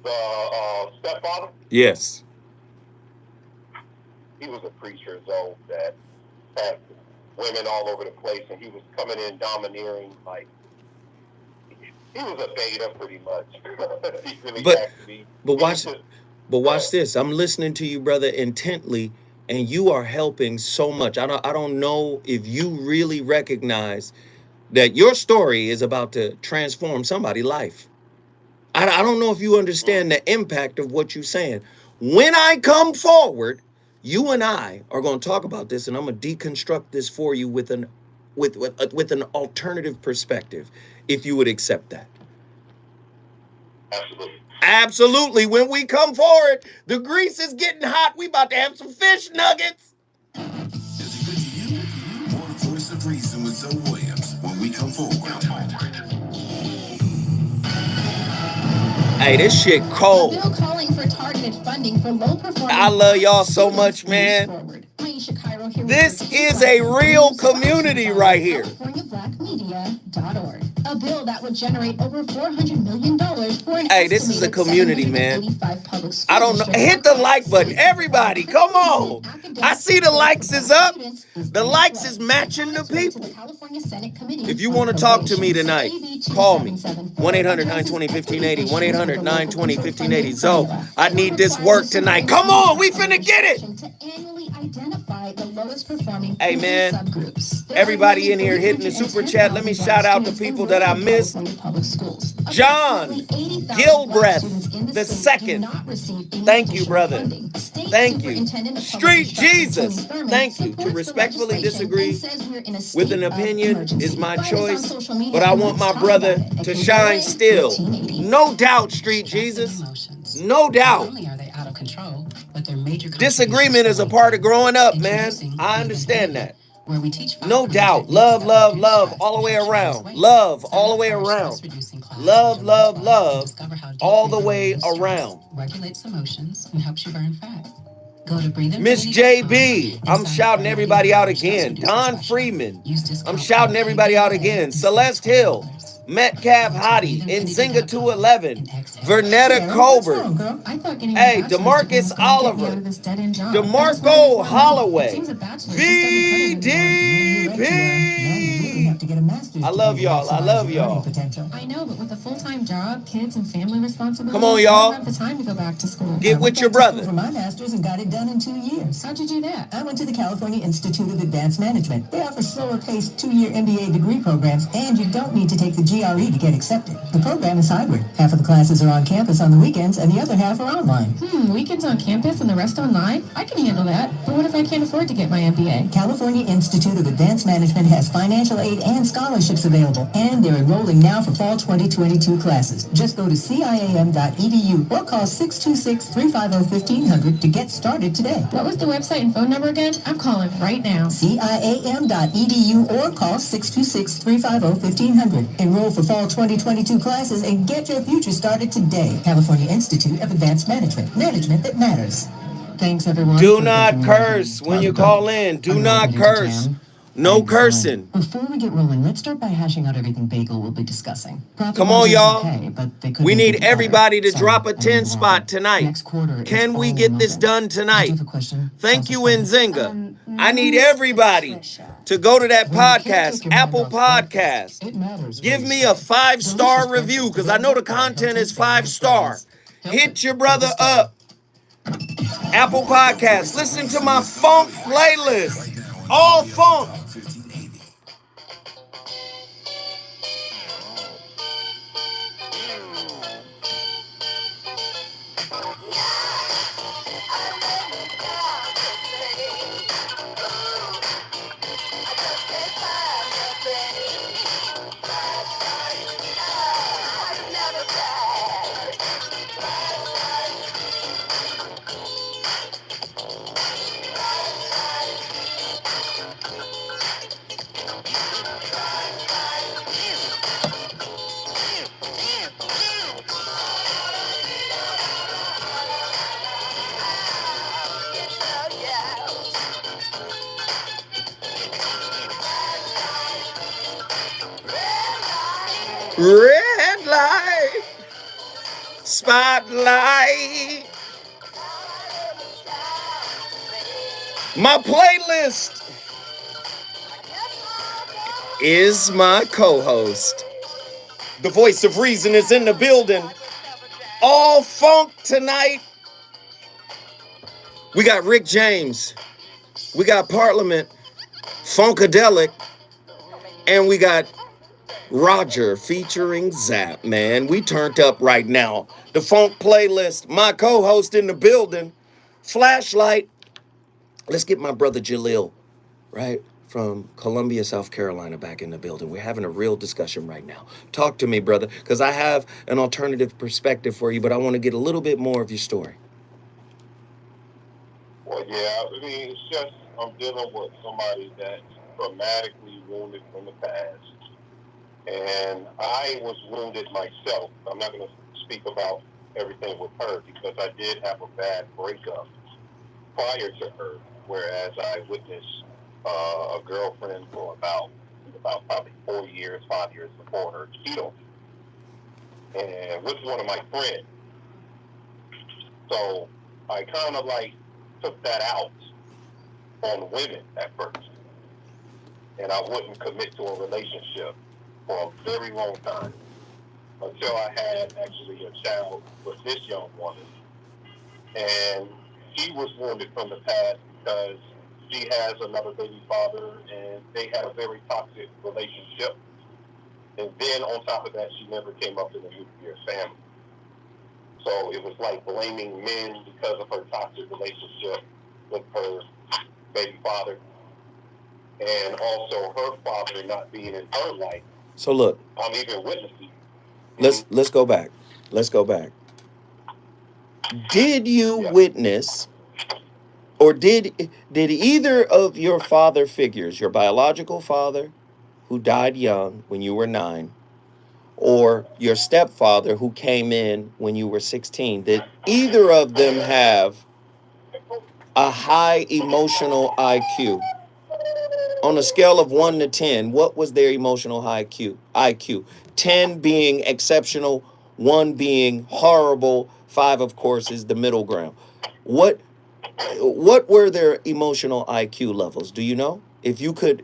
the stepfather? Yes. He was a preacher, though, that had women all over the place, and he was coming in domineering, like, he was a beta pretty much. He really had to be. But watch this. I'm listening to you, brother, intently, and you are helping so much. I don't know if you really recognize that your story is about to transform somebody's life. I don't know if you understand the impact of what you're saying. When I come forward, you and I are going to talk about this, and I'm going to deconstruct this for you with an alternative perspective, if you would accept that. Absolutely. Absolutely. When we come forward, the grease is getting hot. We about to have some fish nuggets. Is it good to you? More Voice of Reason with Zoe Williams when we come forward. Hey, this shit cold. A bill calling for targeted funding for low-performing. I love y'all so much, man. This is a real community right here. CaliforniaBlackMedia.org. A bill that would generate over $400 million for an Hey, this is a community, man. 785 public schools. I don't know. Hit the like button. Everybody, come on. I see the likes is up. The likes is matching the people. If you want to talk to me tonight, call me. 1-800-920-1580. 1-800-920-1580. So, I need this work tonight. Come on, we finna get it. Hey, man, everybody in here hitting the super chat. Let me shout out the people that I missed. John Gilbreth the second. Thank you, brother. Thank you. Street Jesus. Thank you. To respectfully disagree with an opinion is my choice, but I want my brother to shine still. No doubt, Street Jesus. No doubt. Disagreement is a part of growing up, man. I understand that. where we teach No doubt. Love, love, love all the way around. Love all the way around. Love, love, love all the way around. Regulates emotions and helps you burn fat. Go to Miss JB, I'm shouting everybody out again. Don Freeman, I'm shouting everybody out again. Celeste Hill, Metcalf Hottie, Nzinga 211, Vernetta Colbert, hey, DeMarcus Oliver, DeMarco Holloway, VDP. I love y'all. I love y'all. I know, but with a full-time job, kids, and family responsibilities, Come on, y'all. I don't have the time to go back to school. Get with your brother. For my master's and got it done in 2 years. How'd you do that? I went to the California Institute of Advanced Management. They offer slower-paced 2-year MBA degree programs, and you don't need to take the GRE to get accepted. The program is hybrid. Half of the classes are on campus on the weekends, and the other half are online. Weekends on campus and the rest online? I can handle that. But what if I can't afford to get my MBA? California Institute of Advanced Management has financial aid and scholarships available, and they're enrolling now for fall 2022 classes. Just go to ciam.edu or call 626-350-1500 to get started today. What was the website and phone number again? I'm calling right now. ciam.edu or call 626-350-1500. Enroll for fall 2022 classes and get your future started today. California Institute of Advanced Management. Management that matters. Thanks, everyone. Do not curse when you call in. Do not curse. No cursing. Before we get rolling, let's start by hashing out everything Bagel will be discussing. Come on, y'all. We need everybody to drop a 10 spot tonight. Can we get this done tonight? Thank you, Nzinga. I need everybody to go to that podcast, Apple Podcast. Give me a 5-star review because I know the content is 5-star. Hit your brother up. Apple Podcast. Listen to my funk playlist. All funk. Red light, spotlight. My playlist is my co-host. The voice of reason is in the building. All funk tonight. We got Rick James. We got Parliament, Funkadelic, and we got Roger featuring Zap, man. We turned up right now. The funk playlist, my co-host in the building, Flashlight. Let's get my brother Jaleel, right, from Columbia, South Carolina, back in the building. We're having a real discussion right now. Talk to me, brother, because I have an alternative perspective for you, but I want to get a little bit more of your story. Well, yeah, I mean, it's just I'm dealing with somebody that's traumatically wounded from the past. And I was wounded myself. I'm not going to speak about everything with her because I did have a bad breakup prior to her, whereas I witnessed a girlfriend for about probably 4 years, 5 years before her cheat on me. And with one of my friends. So I kind of like took that out on women at first. And I wouldn't commit to a relationship for a very long time until I had actually a child with this young woman. And she was wounded from the past because she has another baby father and they had a very toxic relationship. And then on top of that, she never came up in a nuclear family. So it was like blaming men because of her toxic relationship with her baby father. And also her father not being in her life. So look, I'm even witnessing. Let's go back. Let's go back. Did you witness or did either of your father figures, your biological father who died young when you were 9, or your stepfather who came in when you were 16, did either of them have a high emotional IQ? On a scale of 1 to 10, what was their emotional IQ? 10 being exceptional, 1 being horrible, 5, of course, is the middle ground. What were their emotional IQ levels? Do you know? If you could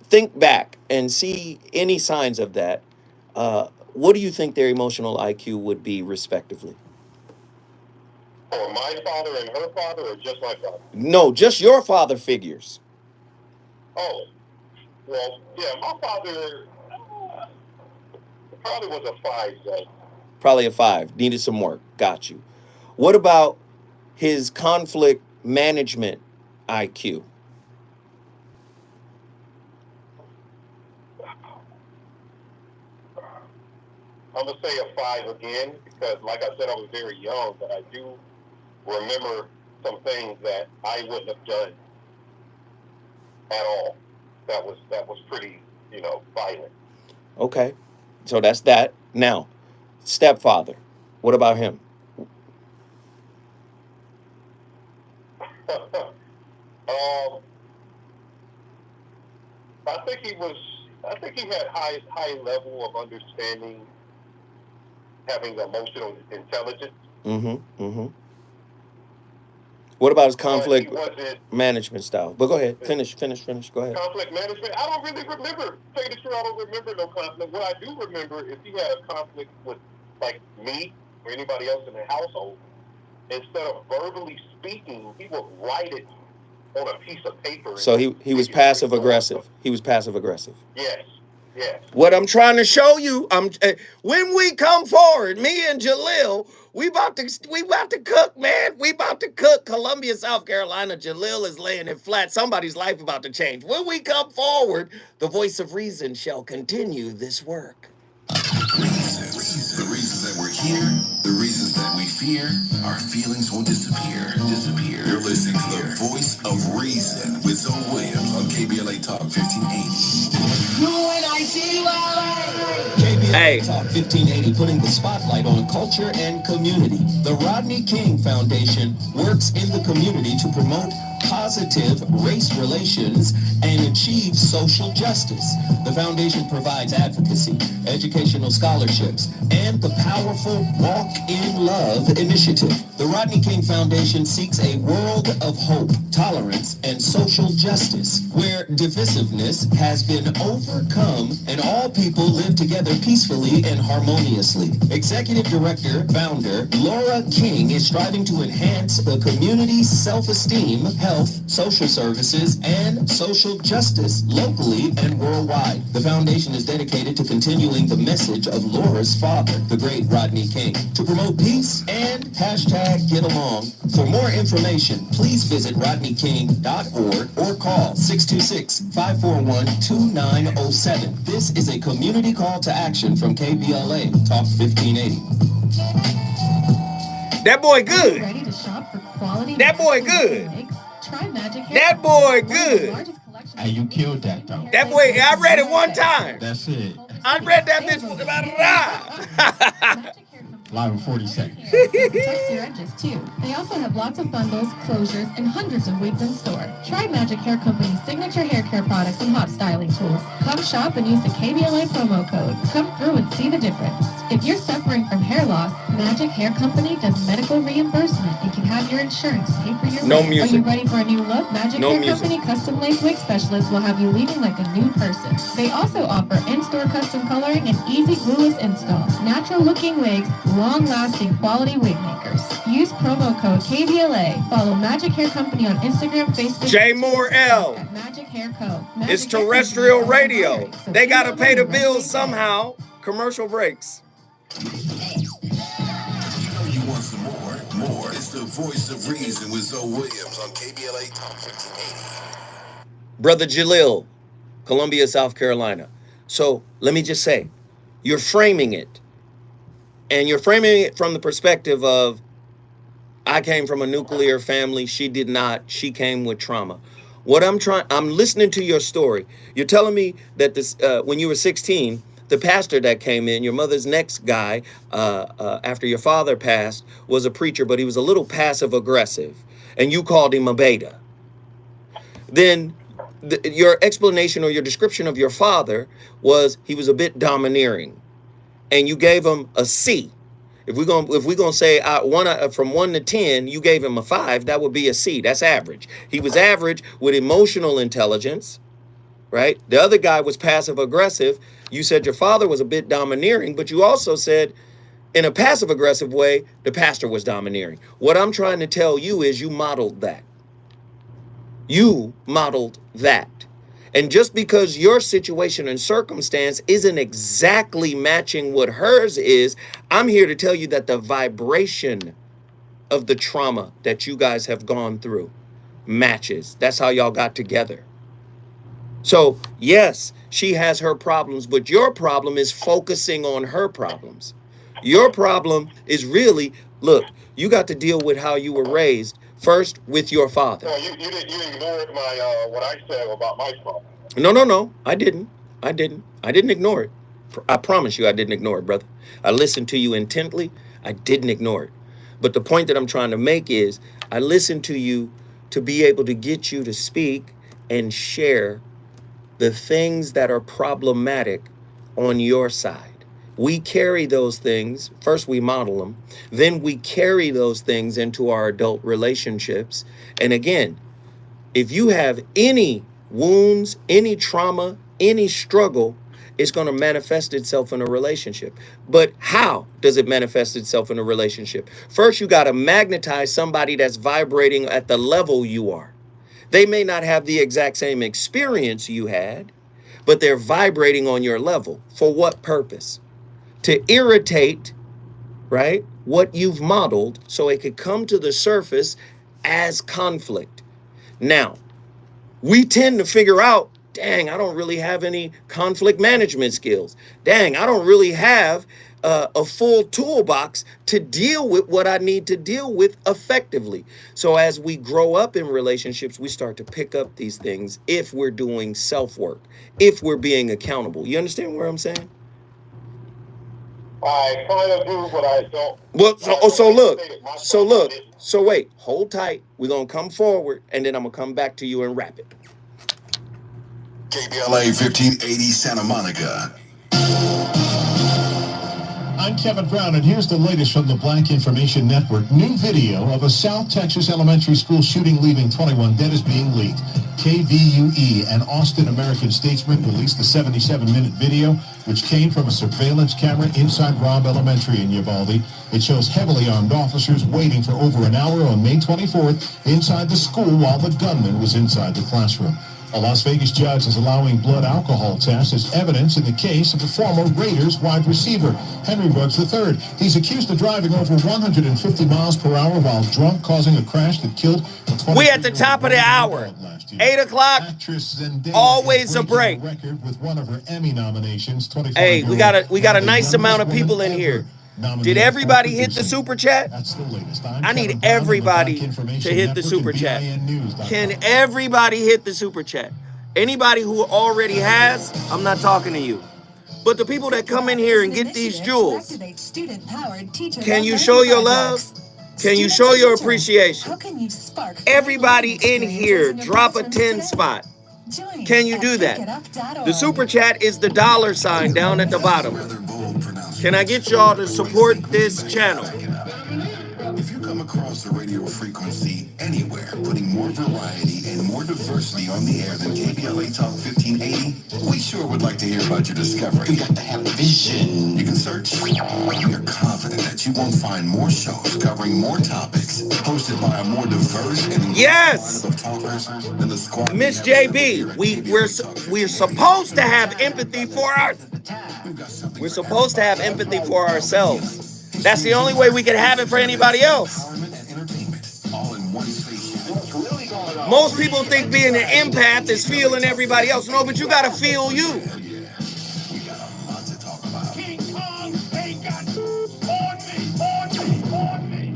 think back and see any signs of that, what do you think their emotional IQ would be, respectively? For my father and her father, or just my father? No, just your father figures. Oh, well, yeah, my father probably was a 5, though. Probably a 5. Needed some work. Got you. What about his conflict management IQ? I'm going to say a 5 again, because like I said, I was very young, but I do remember some things that I wouldn't have done at all. That was pretty, violent. Okay. So that's that. Now, stepfather. What about him? I think he had high level of understanding, having emotional intelligence. What about his conflict management style? But go ahead. Finish. Go ahead. Conflict management? I don't really remember. Tell you the truth, I don't remember no conflict. What I do remember is he had a conflict with, like, me or anybody else in the household. Instead of verbally speaking, he would write it on a piece of paper. So he was passive aggressive. He was passive aggressive. Yes. Yes. What I'm trying to show you, when we come forward, me and Jaleel, we about to cook, man. We about to cook. Columbia, South Carolina. Jaleel is laying it flat. Somebody's life about to change. When we come forward, the voice of reason shall continue this work. Reasons. The reasons that we're here, the reasons that we fear, our feelings won't disappear. You're listening to the voice of reason with Zoe Williams on KBLA Talk 1580. Hey. Talk 1580, putting the spotlight on culture and community. The Rodney King Foundation works in the community to promote positive race relations and achieve social justice. The foundation provides advocacy, educational scholarships, and the powerful Walk in Love initiative. The Rodney King Foundation seeks a world of hope, tolerance, and social justice, where divisiveness has been overcome and all people live together peacefully and harmoniously. Executive Director, Founder Laura King is striving to enhance the community's self-esteem, health, social services, and social justice locally and worldwide. The foundation is dedicated to continuing the message of Laura's father, the great Rodney King, to promote peace and #Get Along. For more information, please visit rodneyking.org or call 626-541-2907. This is a community call to action from KBLA Talk 1580. That boy good. Ready to shop for quality? That boy good. Try Magic Hair. That boy good. Hey, you killed that, though. That boy, I read it one time. That's it. I read that bitch. Live in 40 seconds. Protects your edges too. They also have lots of bundles, closures, and hundreds of wigs in store. Try Magic Hair Company's signature hair care products and hot styling tools. Come shop and use the KBLA promo code. Come through and see the difference. If you're suffering from hair loss, Magic Hair Company does medical reimbursement and can have your insurance pay for your No wig. music. Are you ready for a new look? Magic No Hair music. Company custom lace wig specialists will have you leaving like a new person. They also offer in-store custom coloring and easy glueless install. Natural looking wigs, long-lasting quality wig makers. Use promo code KBLA. Follow Magic Hair Company on Instagram, Facebook, J Moore L. at Magic Hair Co. It's Magic Hair terrestrial Company is radio. hiring, so They got to email pay the them bills right somehow. Commercial breaks. You want some more? More. It's the voice of reason with Zoe Williams on KBLA Talk 1580. Brother Jaleel, Columbia, South Carolina. So let me just say, you're framing it. And you're framing it from the perspective of I came from a nuclear family. She did not. She came with trauma. I'm listening to your story. You're telling me that this, when you were 16, the pastor that came in, your mother's next guy, after your father passed, was a preacher, but he was a little passive aggressive, and you called him a beta. Then your explanation or your description of your father was he was a bit domineering, and you gave him a C. If we're gonna say from 1 to 10, you gave him a 5, that would be a C. That's average. He was average with emotional intelligence, right? The other guy was passive aggressive. You said your father was a bit domineering, but you also said in a passive aggressive way, the pastor was domineering. What I'm trying to tell you is you modeled that. You modeled that. And just because your situation and circumstance isn't exactly matching what hers is, I'm here to tell you that the vibration of the trauma that you guys have gone through matches. That's how y'all got together. So, yes, she has her problems, but your problem is focusing on her problems. Your problem is really, look, you got to deal with how you were raised. First, with your father. No, you ignored my what I said about my father. No. I didn't ignore it. I promise you I didn't ignore it, brother. I listened to you intently. I didn't ignore it. But the point that I'm trying to make is I listened to you to be able to get you to speak and share the things that are problematic on your side. We carry those things. First, we model them. Then we carry those things into our adult relationships. And again, if you have any wounds, any trauma, any struggle, it's going to manifest itself in a relationship. But how does it manifest itself in a relationship? First, you got to magnetize somebody that's vibrating at the level you are. They may not have the exact same experience you had, but they're vibrating on your level. For what purpose? To irritate, right, what you've modeled so it could come to the surface as conflict. Now, we tend to figure out, dang, I don't really have any conflict management skills. Dang, I don't really have a full toolbox to deal with what I need to deal with effectively. So as we grow up in relationships, we start to pick up these things if we're doing self-work, if we're being accountable. You understand what I'm saying? I kind of do, but I don't. Well, so wait, hold tight. We're going to come forward, and then I'm going to come back to you and wrap it. KBLA 1580 Santa Monica. I'm Kevin Brown, and here's the latest from the Black Information Network. New video of a South Texas elementary school shooting leaving 21 dead is being leaked. KVUE, an Austin American-Statesman, released the 77-minute video, which came from a surveillance camera inside Robb Elementary in Uvalde. It shows heavily armed officers waiting for over an hour on May 24th inside the school while the gunman was inside the classroom. A Las Vegas judge is allowing blood alcohol tests as evidence in the case of the former Raiders wide receiver, Henry Ruggs III. He's accused of driving over 150 miles per hour while drunk, causing a crash that killed a 23-year-old We at the top of the hour. 8 o'clock. Always a break. Record with one of her Emmy nominations. Hey, we got a nice amount of people in here. Did everybody hit the super chat? That's the latest. I need everybody to hit the super chat. Can everybody hit the super chat? Anybody who already has, I'm not talking to you. But the people that come in here and get these jewels, can you show your love? Can you show your appreciation? Everybody in here, drop a 10 spot. Can you do that? The super chat is the $sign down at the bottom. Can I get y'all to support this channel? If you come across a radio frequency anywhere, putting more variety and more diversity on the air than KBLA Talk 1580, we sure would like to hear about your discovery. You got to have vision. You can search. We are confident that you won't find more shows covering more topics, hosted by a more diverse and yes, of talkers than the squad. Miss JB, we're supposed to have empathy for we're supposed to have empathy for ourselves. That's the only way we can have it for anybody else. Most people think being an empath is feeling everybody else. No, but you gotta feel you.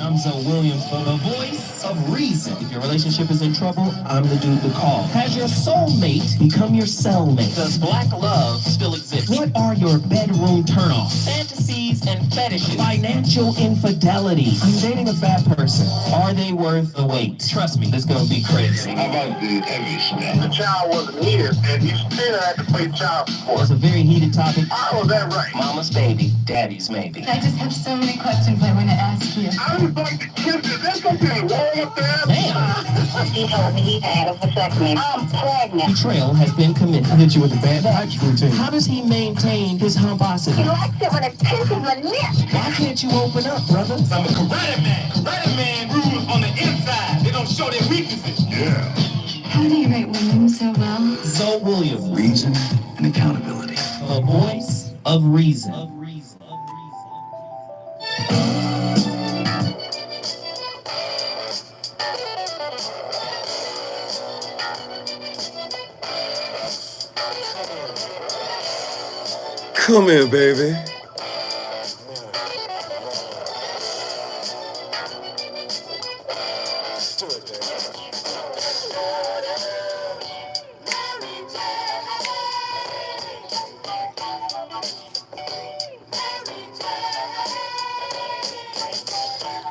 I'm Zoe Williams, the voice of reason. If your relationship is in trouble, I'm the dude to call. Has your soulmate become your cellmate? Does black love still exist? What are your bedroom turnoffs, fantasies, and fetishes? Financial infidelity. I'm dating a fat person. Are they worth the wait? Trust me, this gonna be crazy. How about the heavy stuff? The child wasn't here, and you still had to pay child support. It's a very heated topic. How was that right? Mama's baby, daddy's maybe. I just have so many questions I want to ask you. I was like the kids. There's something wrong with that. Damn. He told me he had a vasectomy. I'm pregnant. Betrayal has been committed. I hit you with the bad vibes routine. How does he maintain his humposity? He likes it when it's pinching the lip. Why can't you open up, brother? I'm a karate man. Karate man rules on the inside. They don't show their weaknesses. Yeah. How do you write women so well? Zoe Williams, Reason and accountability. the voice of reason. Come here, baby.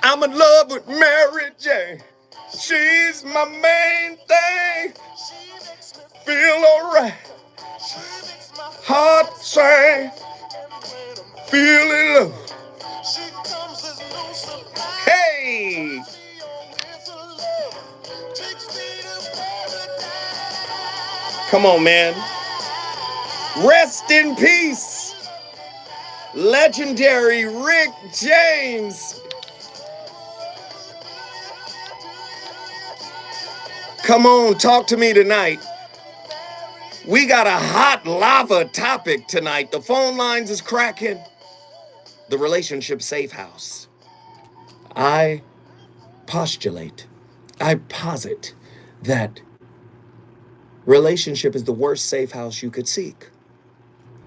I'm in love with Mary Jane. She's my main thing. Feel alright. Heart sing. Feel it love. Hey! Come on, man. Rest in peace. Legendary Rick James. Come on, talk to me tonight. We got a hot lava topic tonight. The phone lines is cracking. The relationship safe house. I posit that relationship is the worst safe house you could seek.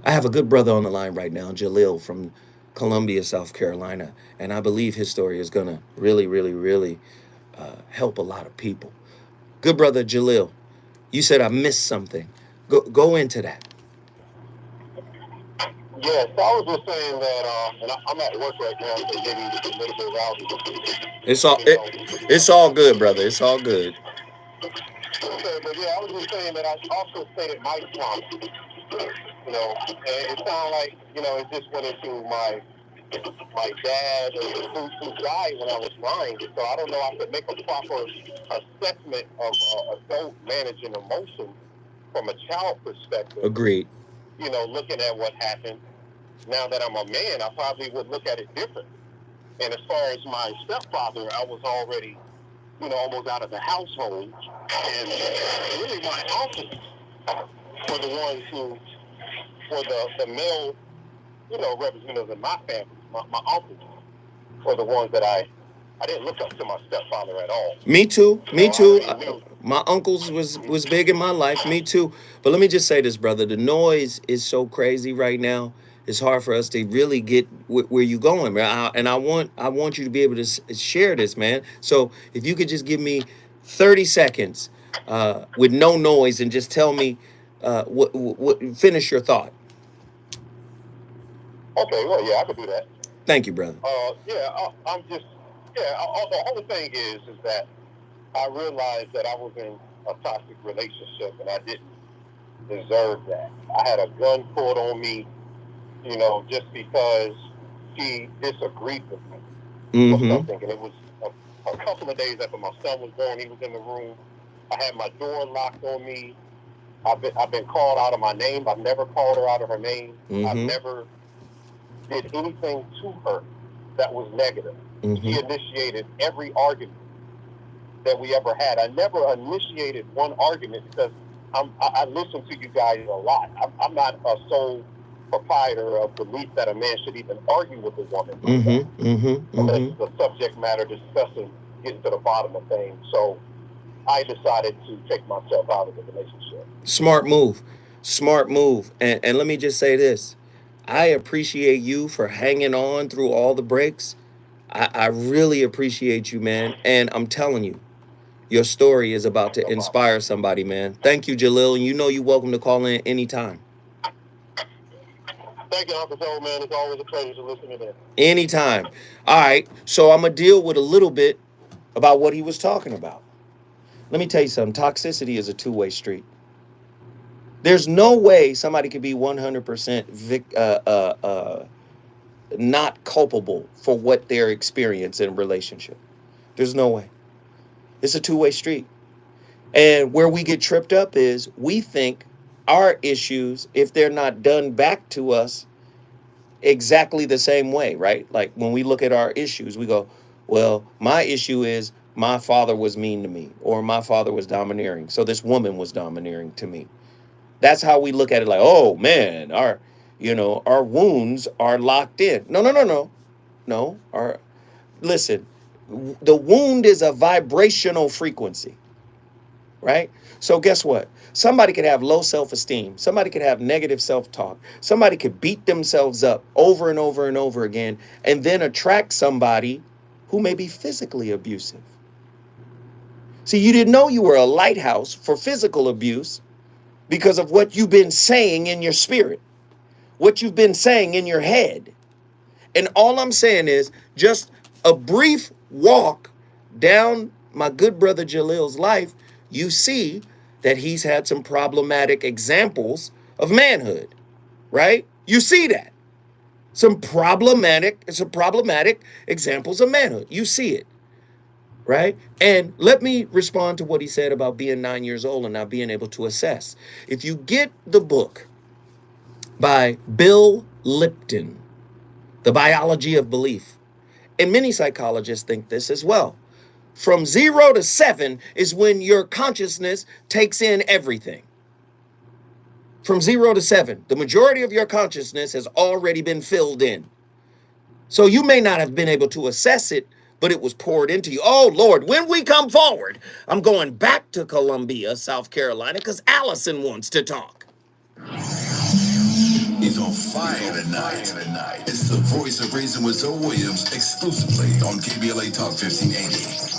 I have a good brother on the line right now, Jaleel from Columbia, South Carolina, and I believe his story is going to really help a lot of people. Good brother Jaleel, you said I missed something. Go into that. Yes, I was just saying that, and I'm at work right now, so maybe a little bit loud. It's all good, brother. It's all good. Okay, but yeah, I was just saying that I also stated my trauma. You know, and it sounded like, you know, it just went into my dad who died when I was 9. So I don't know if I could make a proper assessment of adult managing emotions from a child perspective. Agreed. You know, looking at what happened. Now that I'm a man, I probably would look at it different. And as far as my stepfather, I was already, you know, almost out of the household. And really my uncles were the ones who were the male, you know, representatives in my family. My uncles were the ones that I didn't look up to my stepfather at all. Me too. My uncles was big in my life. Me too. But let me just say this, brother. The noise is so crazy right now. It's hard for us to really get where you're going, man. And I want you to be able to share this, man. So if you could just give me 30 seconds with no noise and just tell me finish your thought. Okay, well, yeah, I could do that. Thank you, brother. The whole thing is that I realized that I was in a toxic relationship and I didn't deserve that. I had a gun pulled on me, you know, just because she disagreed with me or something. And it was a couple of days after my son was born. He was in the room. I had my door locked on me. I've been called out of my name. I've never called her out of her name. I've never did anything to her that was negative. She initiated every argument that we ever had. I never initiated one argument because I listen to you guys a lot. I'm not a sole proprietor of belief that a man should even argue with a woman. Unless it's a subject matter discussing, getting to the bottom of things. So I decided to take myself out of the relationship. Smart move. And let me just say this. I appreciate you for hanging on through all the breaks. I really appreciate you, man. And I'm telling you, your story is about to inspire somebody, man. Thank you, Jaleel. And you know you're welcome to call in anytime. Thank you, Uncle Soul, man. It's always a pleasure to listen to that. Anytime. All right. So I'm going to deal with a little bit about what he was talking about. Let me tell you something. Toxicity is a two-way street. There's no way somebody could be 100% not culpable for what they're experiencing in a relationship. There's no way. It's a two-way street. And where we get tripped up is we think our issues, if they're not done back to us exactly the same way, right? Like when we look at our issues, we go, well, my issue is my father was mean to me, or my father was domineering, so this woman was domineering to me. That's how we look at it, like, oh man, our wounds are locked in. No. Listen, the wound is a vibrational frequency, right? So guess what? Somebody could have low self-esteem. Somebody could have negative self-talk. Somebody could beat themselves up over and over and over again, and then attract somebody who may be physically abusive. See, you didn't know you were a lighthouse for physical abuse because of what you've been saying in your spirit, what you've been saying in your head. And all I'm saying is just a brief walk down my good brother Jaleel's life, you see that he's had some problematic examples of manhood, right? You see that. Some problematic examples of manhood. You see it, right? And let me respond to what he said about being 9 years old and not being able to assess. If you get the book by Bill Lipton, The Biology of Belief, and many psychologists think this as well. From 0 to 7 is when your consciousness takes in everything. From 0 to 7, the majority of your consciousness has already been filled in. So you may not have been able to assess it, but it was poured into you. Oh, Lord, when we come forward, I'm going back to Columbia, South Carolina, because Allison wants to talk. He's on fire tonight. It's the voice of reason with Zoe Williams, exclusively on KBLA Talk 1580.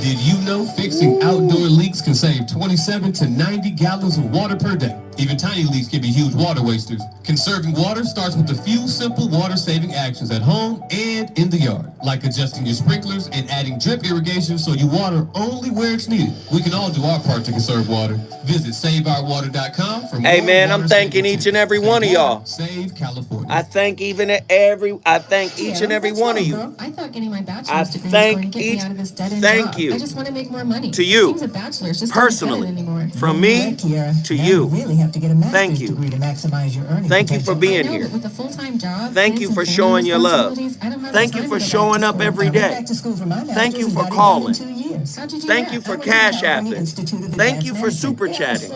Did you know fixing outdoor leaks can save 27 to 90 gallons of water per day? Even tiny leaks can be huge water wasters. Conserving water starts with a few simple water-saving actions at home and in the yard, like adjusting your sprinklers and adding drip irrigation so you water only where it's needed. We can all do our part to conserve water. Visit SaveOurWater.com for more. Hey man, I'm thanking each and every one of y'all. Save California. I thank each and every one of you. I thought getting my bachelor's degree was going to get me out of this dead-end thank job. you. I just want to make more money. To you. It seems a bachelor's just Personally. doesn't cut it anymore. From me to you. Really have to get a master's Thank you. degree to maximize your earning Thank you for potential. being here. With a full-time job, Thank you for showing your love. Thank you for showing up every day. Thank you for calling. Thank you for cash apping. Thank you for super chatting.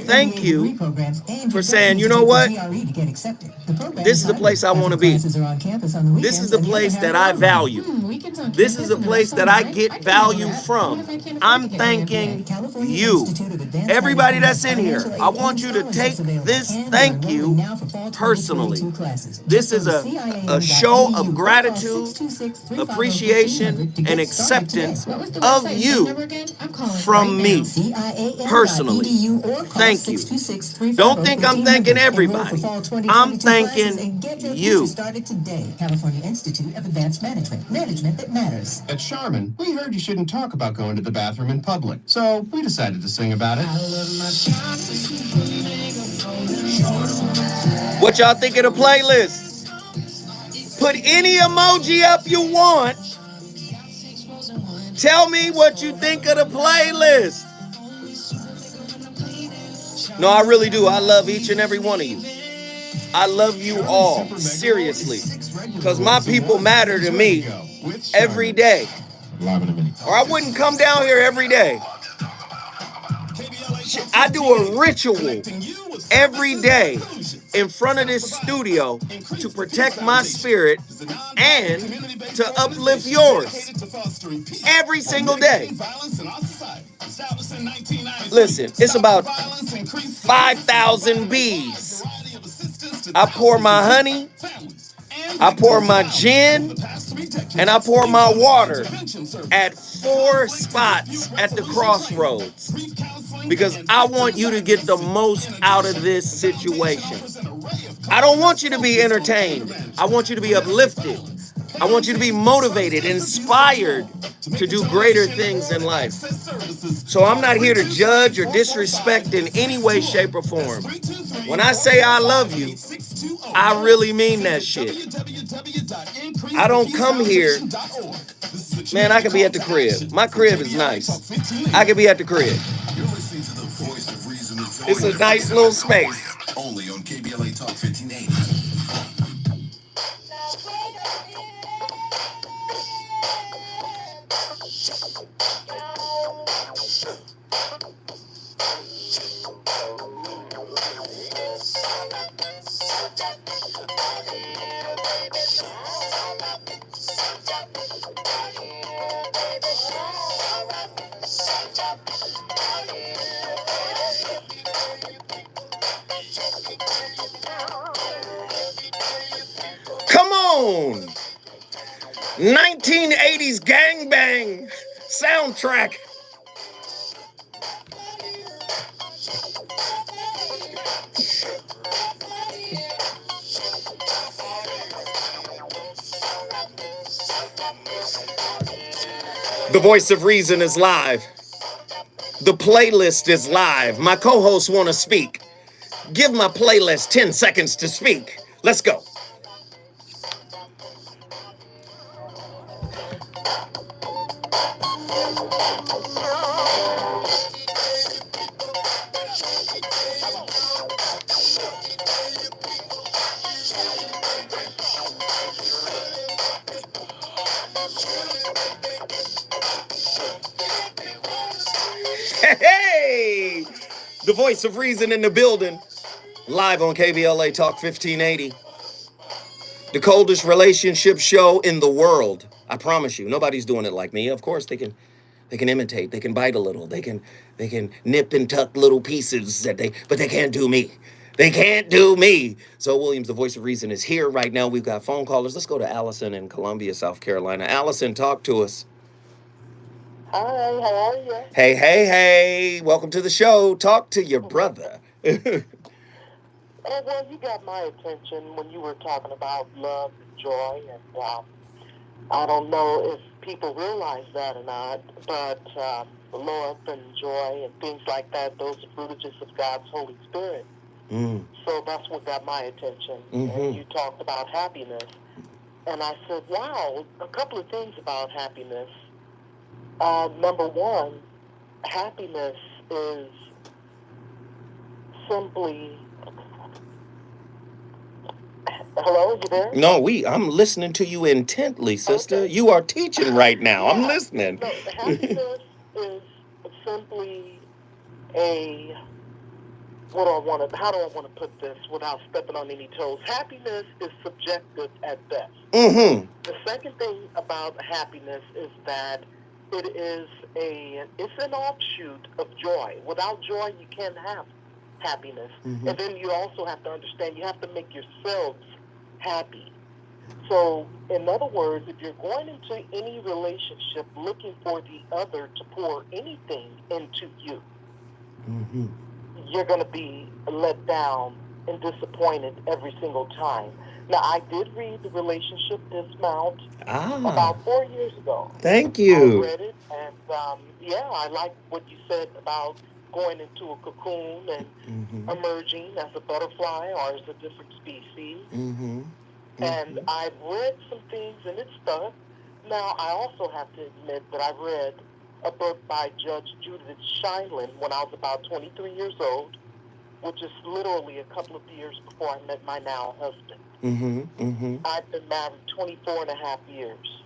Thank you for saying, you know what? This is the place I want to be. This is the place that I value. This is the place that I get value from. I'm thanking you. Everybody that's in here, I want you to take this thank you personally. This is a show of gratitude, appreciation, and acceptance of you from me personally. Thank you. Don't think I'm thanking everybody. I'm thanking you. California Institute of Advanced Management. Management that matters. At Charmin, we heard you shouldn't talk about going to the bathroom in public, so we decided to sing about it. What y'all think of the playlist? Put any emoji up you want. Tell me what you think of the playlist. No, I really do. I love each and every one of you. I love you all, seriously, because my people matter to me every day. Or I wouldn't come down here every day. I do a ritual every day in front of this studio to protect my spirit and to uplift yours every single day. Listen, it's about 5,000 bees. I pour my honey I pour my gin and I pour my water at 4 spots at the crossroads because I want you to get the most out of this situation. I don't want you to be entertained. I want you to be uplifted. I want you to be motivated, inspired to do greater things in life. So I'm not here to judge or disrespect in any way, shape, or form. When I say I love you, I really mean that shit. I don't come here. Man, I could be at the crib. My crib is nice. I could be at the crib. It's a nice little space. Only on KBLA Talk 1580. Come on! 1980s gangbang soundtrack. The Voice of Reason is live. The playlist is live. My co-hosts want to speak. Give my playlist 10 seconds to speak. Let's go. Hey! The Voice of Reason in the building. Live on KBLA Talk 1580. The coldest relationship show in the world. I promise you, nobody's doing it like me. Of course, they can imitate, they can bite a little, they can nip and tuck little pieces but they can't do me. They can't do me. So Williams, the Voice of Reason, is here right now. We've got phone callers. Let's go to Allison in Columbia, South Carolina. Allison, talk to us. Hi, how are you? Hey. Welcome to the show. Talk to your brother. Well, you got my attention when you were talking about love and joy, and I don't know if people realize that or not, but love and joy and things like that, those are fruitages of God's Holy Spirit. So that's what got my attention. And you talked about happiness, and I said, wow, a couple of things about happiness. Number one, happiness is simply... Hello, you there? No, I'm listening to you intently, sister. Okay. You are teaching right now. Yeah. I'm listening. No, happiness is simply how do I want to put this without stepping on any toes? Happiness is subjective at best. The second thing about happiness is that it's an offshoot of joy. Without joy, you can't have happiness. And then you also have to understand you have to make yourselves happy. So, in other words, if you're going into any relationship looking for the other to pour anything into you, you're going to be let down and disappointed every single time. Now, I did read The Relationship Dismount about 4 years ago. Thank you. I read it, and I like what you said about going into a cocoon and emerging as a butterfly or as a different species. And I've read some things, and it stuck. Now, I also have to admit that I read a book by Judge Judith Sheindlin when I was about 23 years old, which is literally a couple of years before I met my now husband. I've been married 24 and a half years.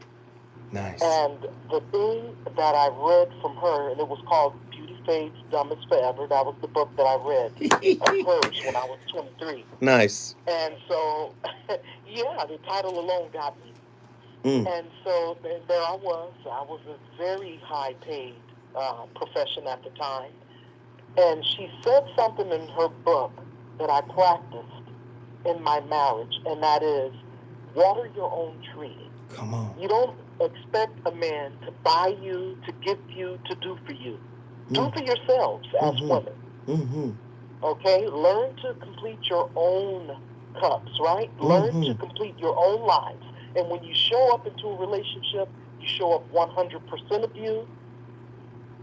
Nice. And the thing that I read from her, and it was called Beauty Fades, Dumb is Forever. That was the book that I read of hers when I was 23. Nice. And so, the title alone got me. And so there I was. I was a very high-paid profession at the time. And she said something in her book that I practiced in my marriage, and that is Water your own tree. Come on. You don't expect a man to buy you, to give you, to do for you. Do for yourselves as women. Okay? Learn to complete your own cups, right? Learn to complete your own lives. And when you show up into a relationship, you show up 100% of you,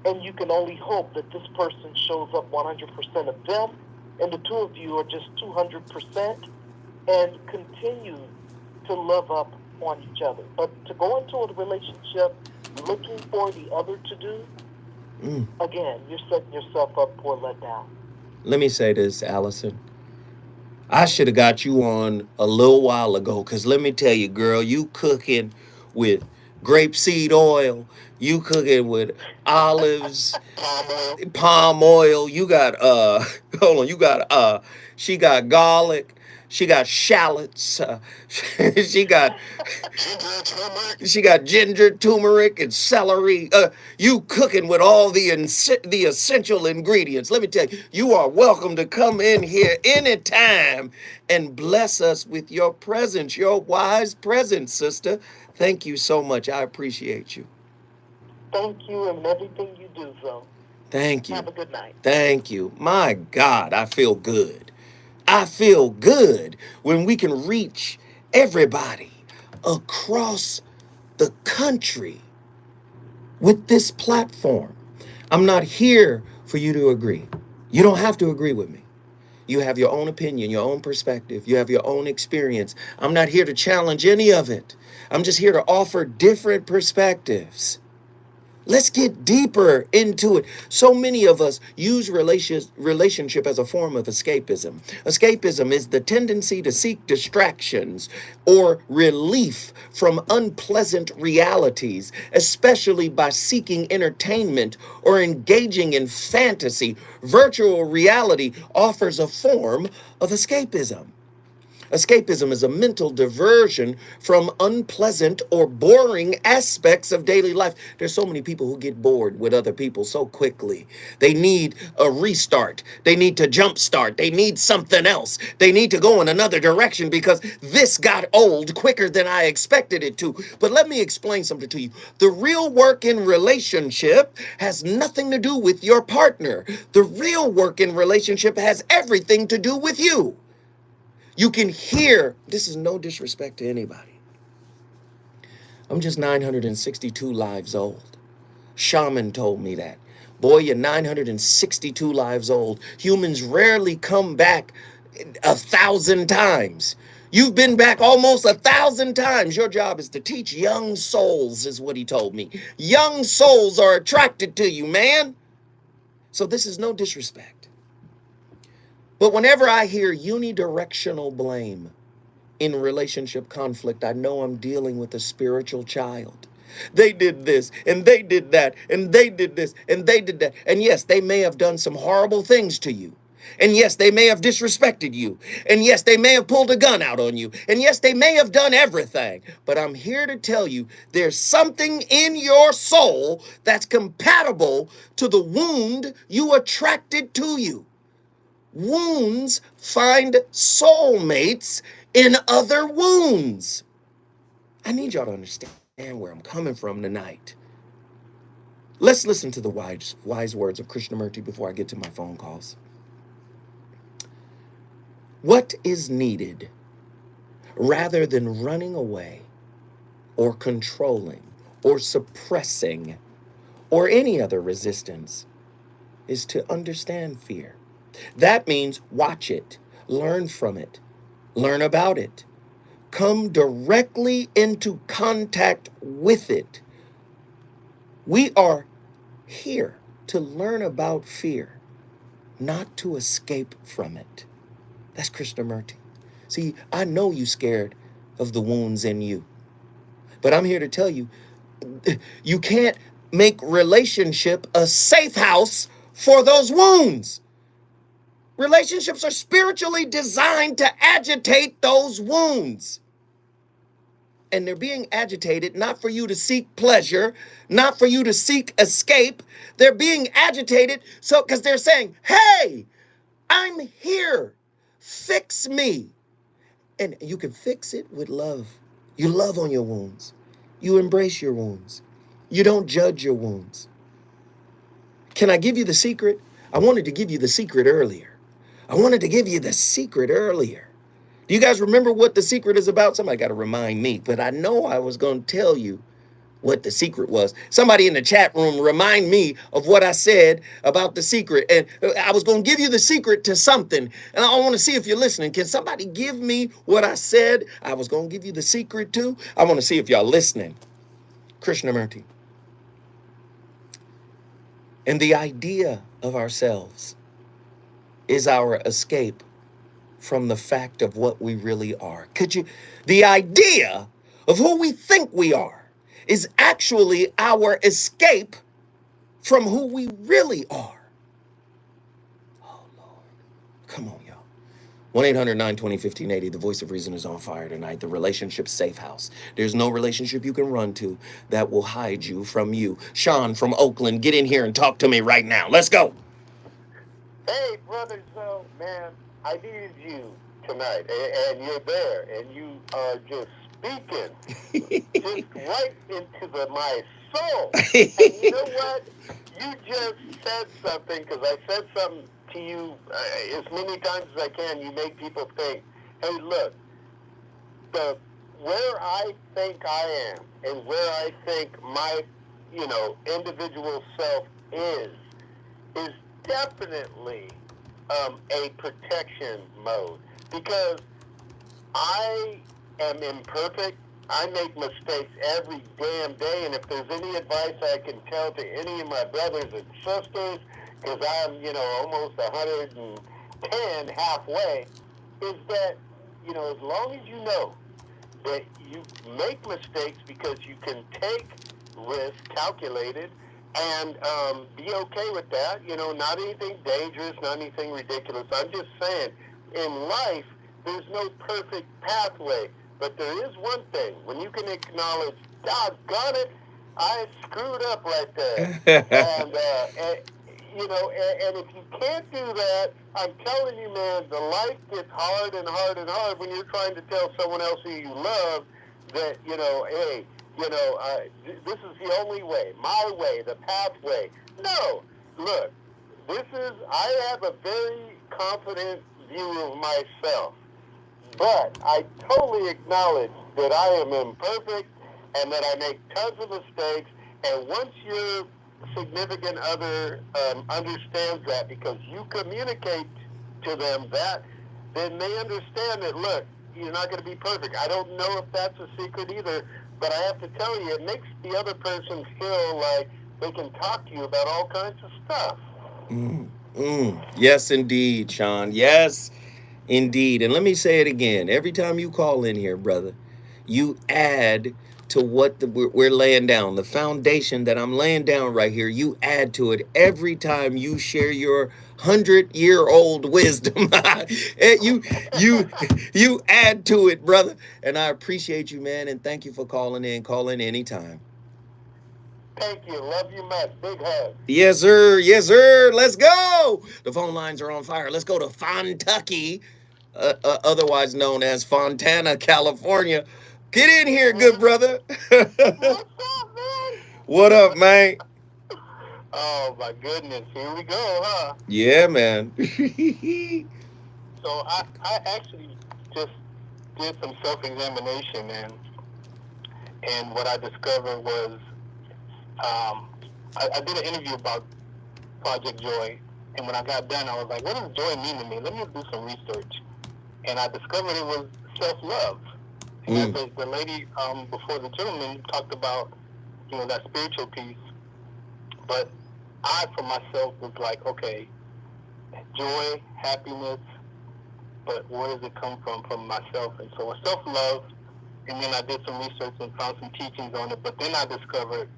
and you can only hope that this person shows up 100% of them, and the two of you are just 200%, and continue to love up on each other. But to go into a relationship looking for the other to do, again, you're setting yourself up for a letdown. Let me say this, Allison. I should have got you on a little while ago, because let me tell you, girl, you cooking with grapeseed oil. You cooking with olives, palm oil. You got, hold on, you got, she got garlic. She got shallots. She got ginger, turmeric, and celery. You cooking with all the essential ingredients. Let me tell you, you are welcome to come in here anytime and bless us with your presence, your wise presence, sister. Thank you so much. I appreciate you. Thank you and everything you do, Zoe. Thank you. Have a good night. Thank you. My God, I feel good. I feel good when we can reach everybody across the country with this platform. I'm not here for you to agree. You don't have to agree with me. You have your own opinion, your own perspective. You have your own experience. I'm not here to challenge any of it. I'm just here to offer different perspectives. Let's get deeper into it. So many of us use relationship as a form of escapism. Escapism is the tendency to seek distractions or relief from unpleasant realities, especially by seeking entertainment or engaging in fantasy. Virtual reality offers a form of escapism. Escapism is a mental diversion from unpleasant or boring aspects of daily life. There's so many people who get bored with other people so quickly. They need a restart. They need to jumpstart. They need something else. They need to go in another direction because this got old quicker than I expected it to. But let me explain something to you. The real work in relationship has nothing to do with your partner. The real work in relationship has everything to do with you. You can hear, this is no disrespect to anybody. I'm just 962 lives old. Shaman told me that. Boy, you're 962 lives old. Humans rarely come back 1,000 times. You've been back almost 1,000 times. Your job is to teach young souls, is what he told me. Young souls are attracted to you, man. So this is no disrespect. But whenever I hear unidirectional blame in relationship conflict, I know I'm dealing with a spiritual child. They did this, and they did that, and they did this, and they did that. And yes, they may have done some horrible things to you. And yes, they may have disrespected you. And yes, they may have pulled a gun out on you. And yes, they may have done everything. But I'm here to tell you, there's something in your soul that's compatible to the wound you attracted to you. Wounds find soulmates in other wounds. I need y'all to understand where I'm coming from tonight. Let's listen to the wise words of Krishnamurti before I get to my phone calls. What is needed, rather than running away or controlling or suppressing or any other resistance, is to understand fear. That means watch it, learn from it, learn about it, come directly into contact with it. We are here to learn about fear, not to escape from it. That's Krishnamurti. See, I know you're scared of the wounds in you, but I'm here to tell you, you can't make relationship a safe house for those wounds. Relationships are spiritually designed to agitate those wounds. And they're being agitated not for you to seek pleasure, not for you to seek escape. They're being agitated because they're saying, hey, I'm here. Fix me. And you can fix it with love. You love on your wounds. You embrace your wounds. You don't judge your wounds. Can I give you the secret? I wanted to give you the secret earlier. Do you guys remember what the secret is about? Somebody got to remind me, but I know I was going to tell you what the secret was. Somebody in the chat room remind me of what I said about the secret. And I was going to give you the secret to something. And I want to see if you're listening. Can somebody give me what I said I was going to give you the secret to? I want to see if y'all listening. Krishnamurti. And the idea of ourselves is our escape from the fact of what we really are. The idea of who we think we are is actually our escape from who we really are. Oh, Lord. Come on, y'all. 1-800-920-1580. The voice of reason is on fire tonight. The relationship safe house. There's no relationship you can run to that will hide you from you. Sean from Oakland, get in here and talk to me right now. Let's go. Hey, brother, so, man, I needed you tonight, and you're there, and you are just speaking just right into my soul. And you know what? You just said something, because I said something to you as many times as I can. You make people think, hey, look, where I think I am and where I think my, individual self is definitely a protection mode, because I am imperfect. I make mistakes every damn day, and if there's any advice I can tell to any of my brothers and sisters, because I'm, almost 110 halfway, is that, as long as you know that you make mistakes because you can take risks calculated, and be okay with that, not anything dangerous, not anything ridiculous. I'm just saying, in life, there's no perfect pathway, but there is one thing. When you can acknowledge, doggone it, I screwed up right there. and if you can't do that, I'm telling you, man, the life gets hard and hard and hard when you're trying to tell someone else who you love that, hey, this is the only way, my way, the pathway. No, look, I have a very confident view of myself, but I totally acknowledge that I am imperfect and that I make tons of mistakes, and once your significant other understands that, because you communicate to them that, then they understand that, look, you're not going to be perfect. I don't know if that's a secret either, but I have to tell you, it makes the other person feel like they can talk to you about all kinds of stuff. Yes, indeed, Sean. Yes, indeed. And let me say it again. Every time you call in here, brother, you add to what we're laying down. The foundation that I'm laying down right here, you add to it every time you share your 100-year-old wisdom. you add to it, brother. And I appreciate you, man. And thank you for calling in. Call in anytime. Thank you. Love you much. Big hug. Yes, sir. Yes, sir. Let's go. The phone lines are on fire. Let's go to Fontucky, otherwise known as Fontana, California. Get in here, good brother. What's up, man? What up, man? Oh, my goodness. Here we go, huh? Yeah, man. So I actually just did some self-examination, and what I discovered was I did an interview about Project Joy, and when I got done, I was like, what does joy mean to me? Let me do some research. And I discovered it was self-love. And the lady before the gentleman talked about, that spiritual piece. But I, for myself, was like, okay, joy, happiness, but where does it come from? From myself. And so self-love, and then I did some research and found some teachings on it, but then I discovered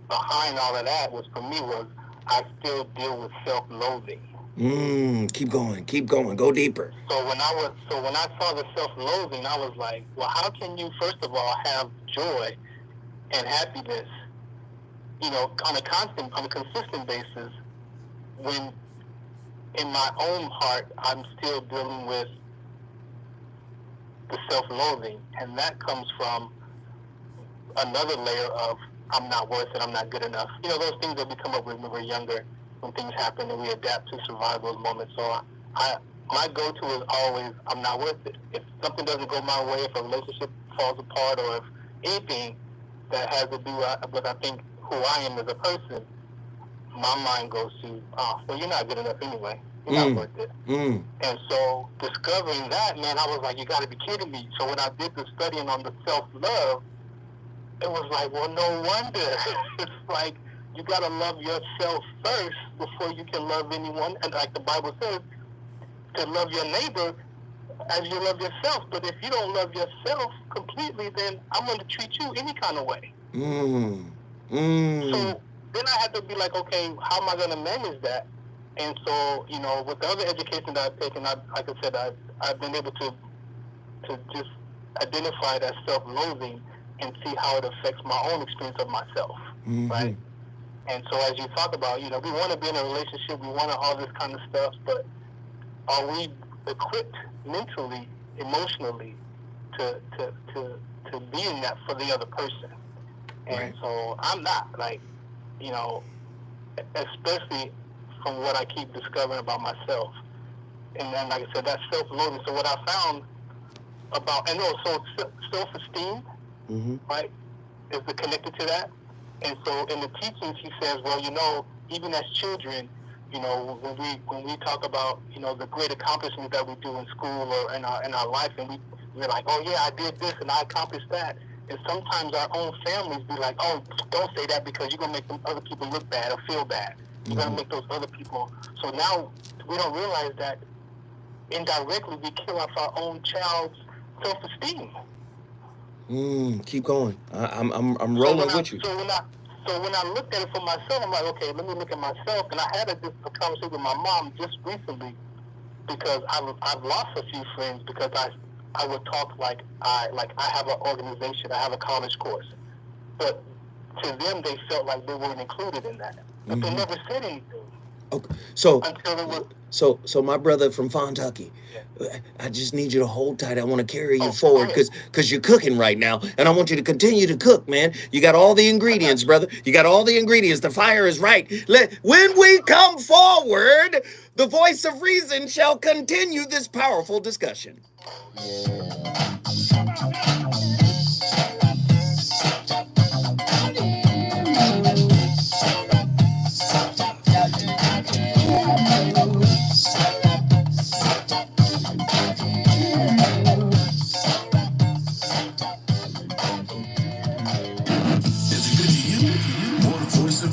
behind all of that was I still deal with self-loathing. Keep going, go deeper. So when I saw the self-loathing, I was like, well, how can you, first of all, have joy and happiness, on a consistent basis, when in my own heart I'm still dealing with the self-loathing, and that comes from another layer of I'm not worth it, I'm not good enough. You know, those things that we come up with when we're younger, when things happen, and we adapt to survive those moments. So my go-to is always I'm not worth it. If something doesn't go my way, if a relationship falls apart, or if anything that has to do with I think who I am as a person, my mind goes to, well, you're not good enough anyway. You're not worth it. And so discovering that, man, I was like, you got to be kidding me. So when I did the studying on the self-love, it was like, well, no wonder. It's like you got to love yourself first before you can love anyone. And like the Bible says, to love your neighbor as you love yourself. But if you don't love yourself completely, then I'm going to treat you any kind of way. So then I had to be like, okay, how am I going to manage that? And so, you know, with the other education that I've taken, like I said, I've been able to just identify that self-loathing and see how it affects my own experience of myself, right? And so as you talk about, you know, we want to be in a relationship, we want all this kind of stuff, but are we equipped mentally, emotionally to be in that for the other person? And so I'm not, like, you know, especially from what I keep discovering about myself. And then, like I said, that's self-loathing. So what I found about, and also self-esteem, right, is connected to that. And so in the teachings, he says, well, you know, even as children, you know, when we talk about, you know, the great accomplishments that we do in school or in our life, and we're like, oh yeah, I did this and I accomplished that. And sometimes our own families be like, oh, don't say that because you're gonna make them other people look bad or feel bad. You're gonna make those other people. So now we don't realize that indirectly we kill off our own child's self-esteem. Keep going. I'm rolling with you. So when I looked at it for myself, I'm like, okay, let me look at myself. And I had a conversation with my mom just recently because I've lost a few friends because I would talk like I have an organization, I have a college course, but to them they felt like they weren't included in that, but they never said anything. Okay, so until it was, so my brother from Fontucky, I just need you to hold tight. I want to carry you forward because you're cooking right now, and I want you to continue to cook, man. You got all the ingredients, brother. You got all the ingredients. The fire is right. When we come forward, the voice of reason shall continue this powerful discussion.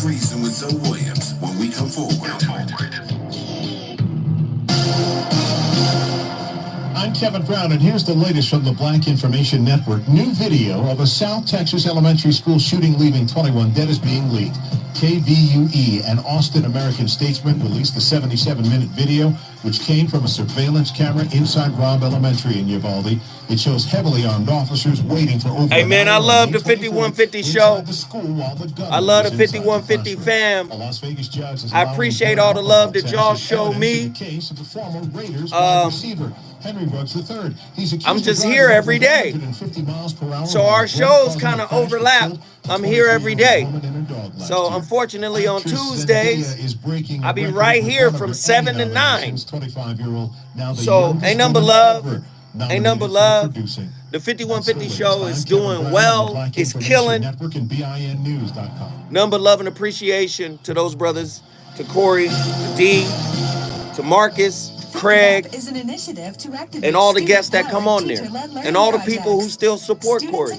Reason with Zoe Williams when we come forward. I'm Kevin Brown, and here's the latest from the Black Information Network. New video of a South Texas elementary school shooting leaving 21 dead is being leaked. KVUE, an Austin American-Statesman, released the 77-minute video, which came from a surveillance camera inside Robb Elementary in Uvalde. It shows heavily armed officers waiting for over Hey, man, I love the 5150 show. I love the 5150 fam. I appreciate all the love that y'all show me. I'm just here every day. So our shows kind of overlap. I'm here every day. So unfortunately on Tuesdays, I'll be right here from 7 to 9. So ain't nothing but love. Ain't nothing but love. The 5150 show is doing well. It's killing. Nothing but love and appreciation to those brothers, to Corey, to D, to Marcus, Craig, is an initiative to activate and all the guests that come on there, and all the people who still support Corey.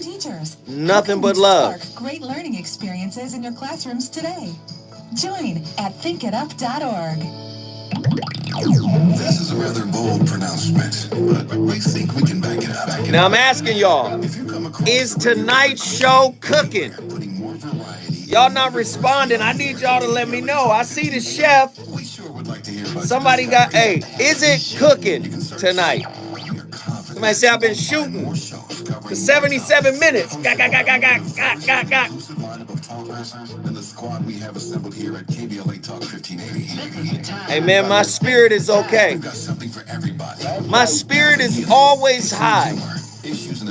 Nothing but love. Spark great learning experiences in your classrooms today. Join at thinkitup.org. This is a rather bold pronouncement, but we think we can back it up. Now I'm asking y'all, is tonight's show cooking? Y'all not responding. I need y'all to let me know. I see the chef. Somebody got, hey, is it cooking tonight? Somebody say I've been shooting for 77 minutes. Got. Hey man, my spirit is okay. My spirit is always high.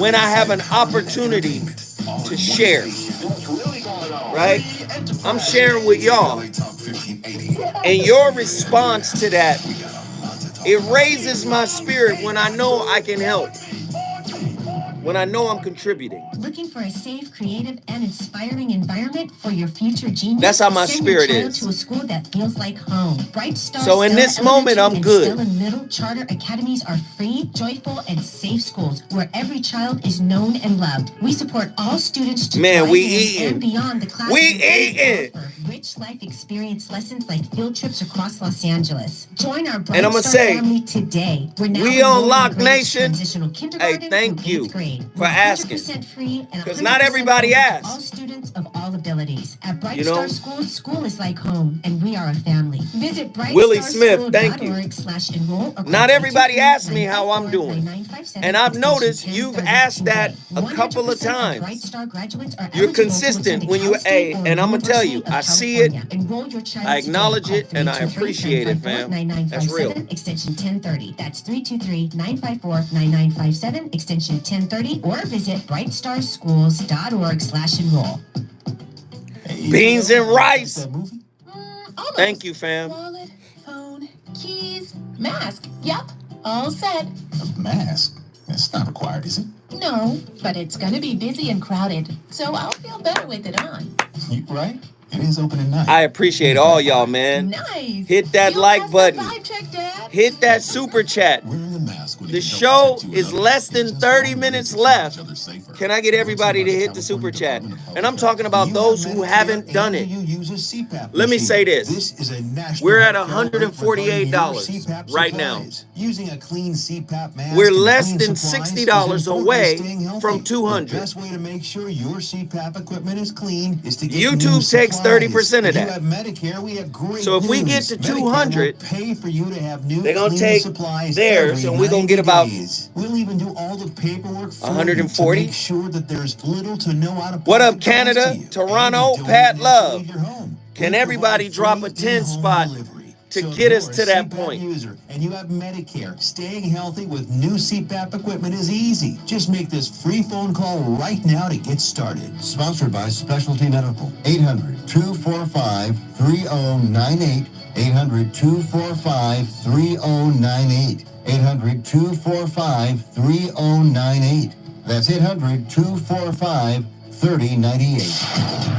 when I have an opportunity to share, right? I'm sharing with y'all. And your response to that, it raises my spirit when I know I can help. When I know I'm contributing. Looking for a safe, creative, and inspiring environment for your future genius? That's how my spirit Send your child is. to a school that feels like home. Bright Star, So in this moment, I'm good. Stella Middle Charter Academies are free, joyful, and safe schools where every child is known and loved. We support all students to Man, we thrive in eating. and beyond the classroom. We eating. Rich life experience lessons like field trips across Los Angeles. Join our Bright And I'ma Star say, family today. We're now we on Lock enrolling Nation. transitional kindergarten Hey, thank through you 8th grade. for asking. 100% free and 'Cause not 100% everybody open to asks. all students of all abilities. At Bright You know? Star Schools, school is like home, and we are a family. Visit Willie Smith, thank you. brightstarschool.org/enroll. Not everybody asks me how I'm doing. And I've noticed you've asked that a couple of times. You're consistent when you, and I'm going to tell you, I see it, I acknowledge it, and I appreciate it, fam. That's real. Extension 1030. That's 323-954-9957, extension 1030, or visit brightstarschools.org/enroll. Beans and rice. Thank you, fam. Wallet, phone, keys, mask. Yep, all set. A mask? It's not required, is it? No, but it's gonna be busy and crowded, so I'll feel better with it on. You right? It is open at night. I appreciate all y'all, man. Nice. Hit that You like passed button. the vibe check, Dad. Hit that super chat. The show is less than 30 minutes left. Can I get everybody to hit the super chat? And I'm talking about those who haven't done it. Let me say this. We're at $148 right now. Using a clean CPAP mask. We're less than $60 away from 200. The best way to make sure your CPAP equipment is clean is to get YouTube takes 30% of If you that. have Medicare, we have great So if we news. get to Medicare 200, will pay for you to have new they're gonna clean take supplies theirs, every and we're gonna get 90 about days. We'll even do all the paperwork for 140. you to make sure that there's little to no out-of-pocket What up, cost Canada? to you. Toronto, And you Pat don't Love. even have to leave your home. Can We everybody provide drop a free 10 in-home spot delivery. to So get if us you're to a that CPAP point? user and you have Medicare, staying healthy with new CPAP equipment is easy. Just make this free phone call right now to get started. Sponsored by Specialty Medical. 800-245-3098. 800-245-3098. 800-245-3098. That's 800-245-3098.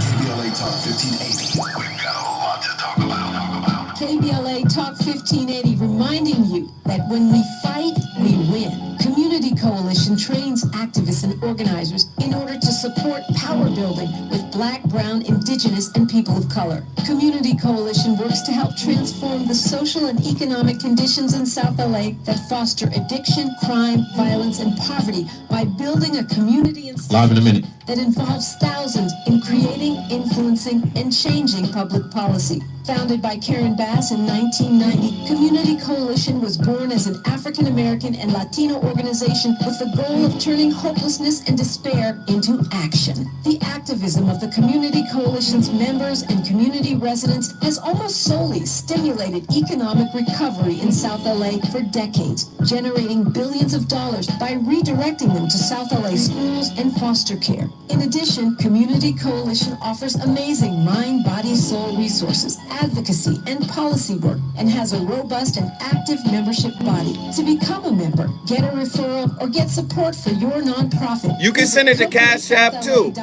KBLA Talk 1580. We've got a lot to talk about. KBLA Talk 1580 reminding you that when we fight, we win. Community Coalition trains activists and organizers in order to support power building with Black, Brown, Indigenous, and people of color. Community Coalition works to help transform the social and economic conditions in South LA that foster addiction, crime, violence, and poverty by building a community and Live in a minute. that involves thousands in creating, influencing, and changing public policy. Founded by Karen Bass in 1990, Community Coalition was born as an African American and Latino organization with the goal of turning hopelessness and despair into action. The activism of the Community Coalition's members and community residents has almost solely stimulated economic recovery in South LA for decades, generating billions of dollars by redirecting them to South LA schools and foster care. In addition, Community Coalition offers amazing mind, body, soul resources, advocacy, and policy work, and has a robust and active membership body. To become a member, get a referral, or get support for your nonprofit. You can send it to Cash App too.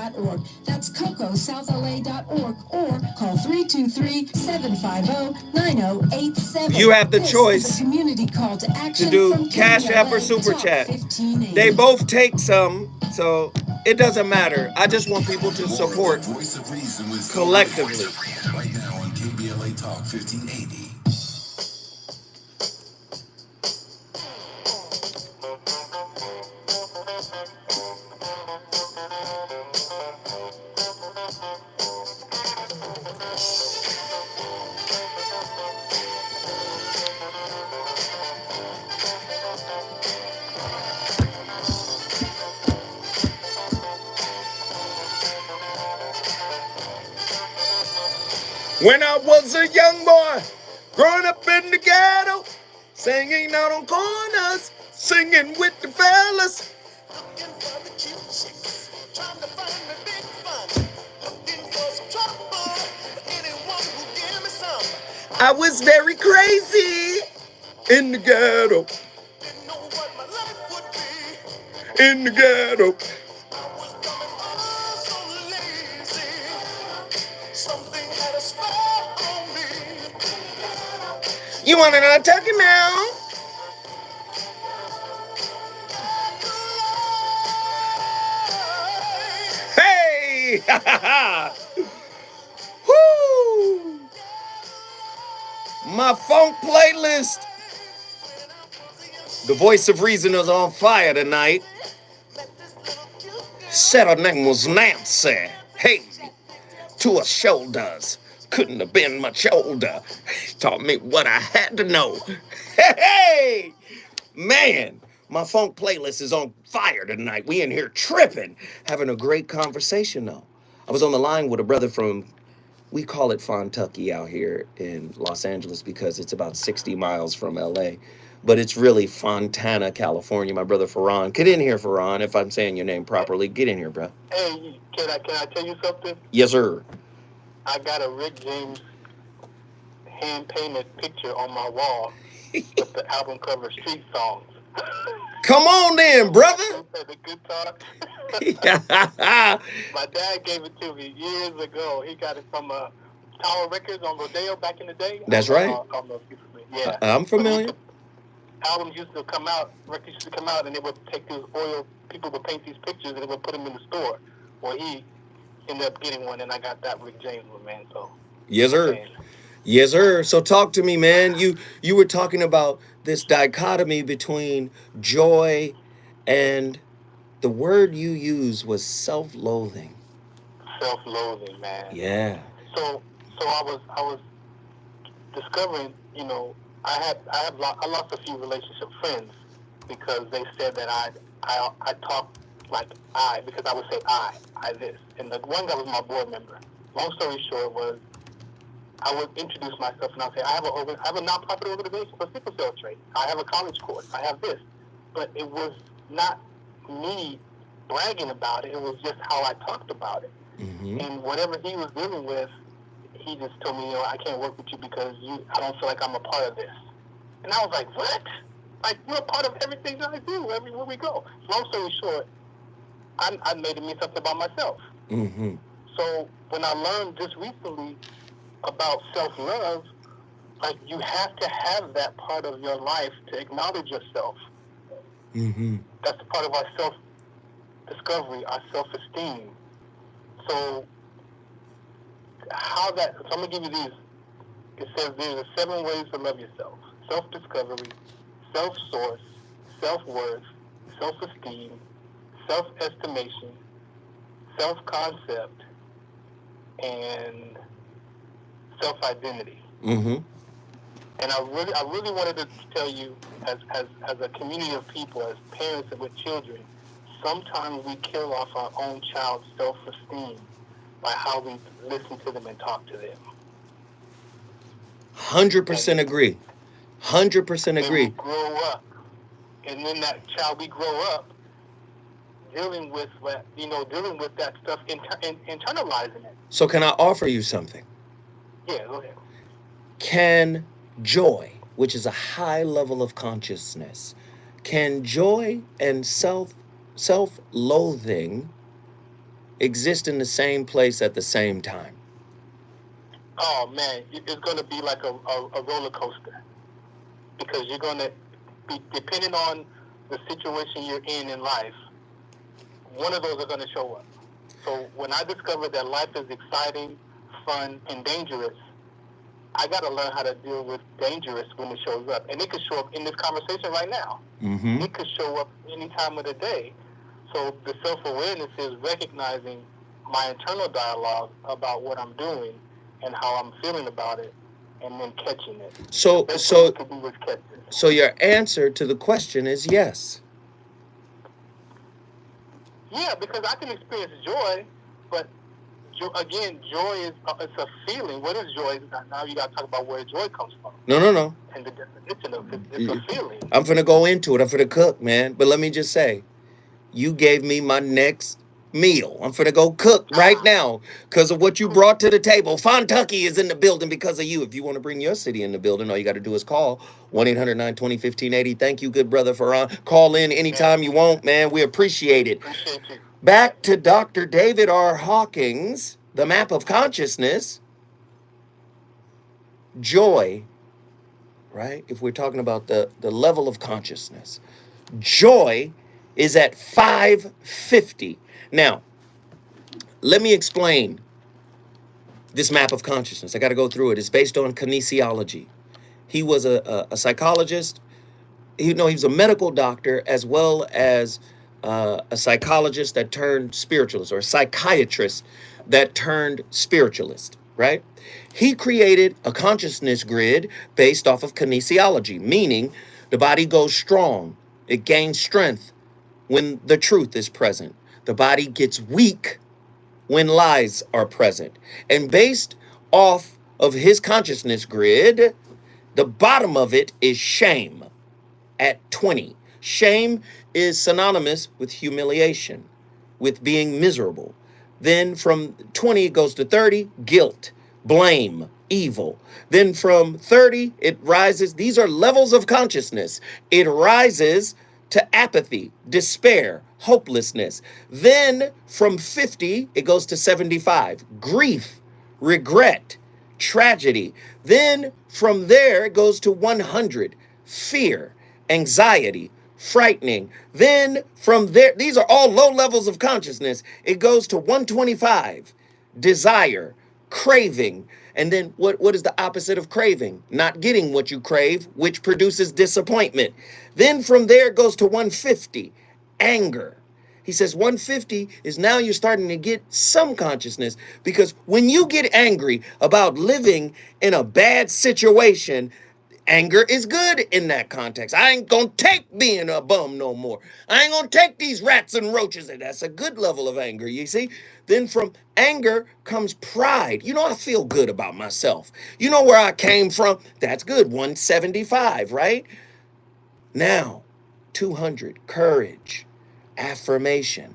That's CocoSouthLA.org or call 323-750-9087. You have the This choice is a community call to action to do from Cash App or KBLA Super Talk Chat. 1580. They both take some, so it doesn't matter. I just want people to support Voice of Reason with collectively. right now on KBLA Talk 1580. When I was a young boy, growing up in the ghetto, singing out on corners, singing with the fellas. I was very crazy in the ghetto. In the ghetto. You want another turkey now? Hey! Woo! My funk playlist. The voice of reason is on fire tonight. Said her name was Nancy. Hey, to her shoulders. Couldn't have been much older. Taught me what I had to know. Hey! Man, my funk playlist is on fire tonight. We in here tripping, having a great conversation though. I was on the line with a brother from, we call it Fontucky out here in Los Angeles because it's about 60 miles from LA. But it's really Fontana, California. My brother Farron. Get in here, Farron, if I'm saying your name properly. Get in here, bro. Hey, can I tell you something? Yes, sir. I got a Rick James hand-painted picture on my wall with the album cover Street Songs. Come on then, brother. The guitar. My dad gave it to me years ago. He got it from Tower Records on Rodeo back in the day. That's right. I don't know if you're familiar. Yeah. I'm familiar. Albums used to come out, records used to come out, and they would take these oil, people would paint these pictures, and they would put them in the store. Well, he ended up getting one, and I got that Rick James one, man. So. Yes, sir. Man. Yes, sir. So talk to me, man. You were talking about this dichotomy between joy and the word you used was self-loathing. Self-loathing, man. Yeah. So I was discovering, you know, I lost a few relationship friends because they said that I talk like because I would say I this. And the one guy was my board member. Long story short was I would introduce myself and I'll say I have a nonprofit organization for sickle cell training. I have a college course. I have this. But it was not me bragging about it. It was just how I talked about it. Mm-hmm. And whatever he was dealing with, he just told me, you know, I can't work with you because I don't feel like I'm a part of this. And I was like, what? Like, you're a part of everything that I do, everywhere we go. Long story short, I made it mean something about myself. Mm-hmm. So when I learned just recently about self-love, like, you have to have that part of your life to acknowledge yourself. Mm-hmm. That's part of our self-discovery, our self-esteem. So I'm going to give you these. It says there's 7 ways to love yourself. Self-discovery, self-source, self-worth, self-esteem, self-estimation, self-concept, and self-identity. Mm-hmm. And I really wanted to tell you, as a community of people, as parents with children, sometimes we kill off our own child's self-esteem by how we listen to them and talk to them. 100% agree. 100% agree. We grow up, and then that child, we grow up dealing with that stuff, internalizing it. So can I offer you something? Yeah, go ahead. Can joy, which is a high level of consciousness, can joy and self-loathing exist in the same place at the same time? Oh man, it's going to be like a roller coaster, because you're going to be depending on the situation you're in life. One of those are going to show up. So when I discovered that life is exciting, fun, and dangerous, I got to learn how to deal with dangerous when it shows up. And it could show up in this conversation right now. Mm-hmm. It could show up any time of the day. So the self-awareness is recognizing my internal dialogue about what I'm doing and how I'm feeling about it, and then catching it. So your answer to the question is yes. Yeah, because I can experience joy, but again, joy is it's a feeling. What is joy? Now you got to talk about where joy comes from. No. And the definition of it, it's a feeling. I'm finna go into it. I'm finna cook, man. But let me just say, you gave me my next meal. I'm finna go cook right now because of what you brought to the table. Fontucky is in the building because of you. If you want to bring your city in the building, all you got to do is call 1-800-920-1580. Thank you, good brother Farron. Call in anytime you want, man. We appreciate it. Back to Dr. David R. Hawkins, the map of consciousness. Joy, right? If we're talking about the level of consciousness, joy is at 550. Now, let me explain this map of consciousness. I got to go through it. It's based on kinesiology. He was a psychologist. He was a medical doctor as well as a psychologist that turned spiritualist, or a psychiatrist that turned spiritualist, right? He created a consciousness grid based off of kinesiology, meaning the body goes strong. It gains strength when the truth is present. The body gets weak when lies are present. And based off of his consciousness grid, the bottom of it is shame at 20. Shame is synonymous with humiliation, with being miserable. Then from 20, it goes to 30, guilt, blame, evil. Then from 30, it rises. These are levels of consciousness. It rises to apathy, despair, hopelessness. Then from 50, it goes to 75, grief, regret, tragedy. Then from there, it goes to 100, fear, anxiety, frightening. Then from there, these are all low levels of consciousness. It goes to 125, desire, craving. And then what is the opposite of craving? Not getting what you crave, which produces disappointment. Then from there it goes to 150, anger. He says 150 is now you're starting to get some consciousness, because when you get angry about living in a bad situation, anger is good in that context. I ain't gonna take being a bum no more. I ain't gonna take these rats and roaches. And that's a good level of anger, you see? Then from anger comes pride. I feel good about myself. You know where I came from? That's good. 175, right? Now, 200, courage, affirmation,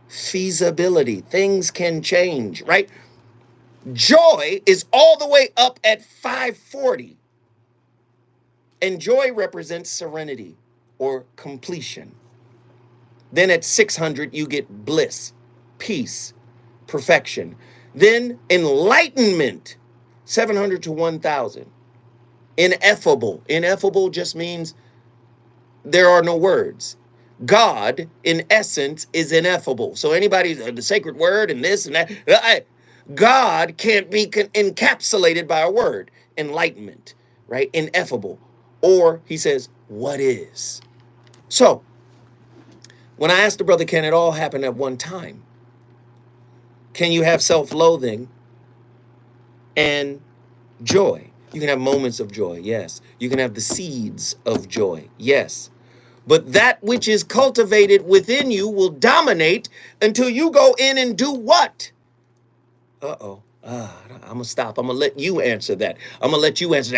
feasibility. Things can change, right? Joy is all the way up at 540. And joy represents serenity or completion. Then at 600, you get bliss, peace, perfection. Then enlightenment, 700 to 1,000. Ineffable. Ineffable just means there are no words. God, in essence, is ineffable. So anybody, the sacred word and this and that, God can't be encapsulated by a word. Enlightenment, right? Ineffable. Or he says, what is? So when I asked the brother, can it all happen at one time? Can you have self-loathing and joy? You can have moments of joy, yes. You can have the seeds of joy, yes. But that which is cultivated within you will dominate until you go in and do what? I'm going to stop. I'm going to let you answer that.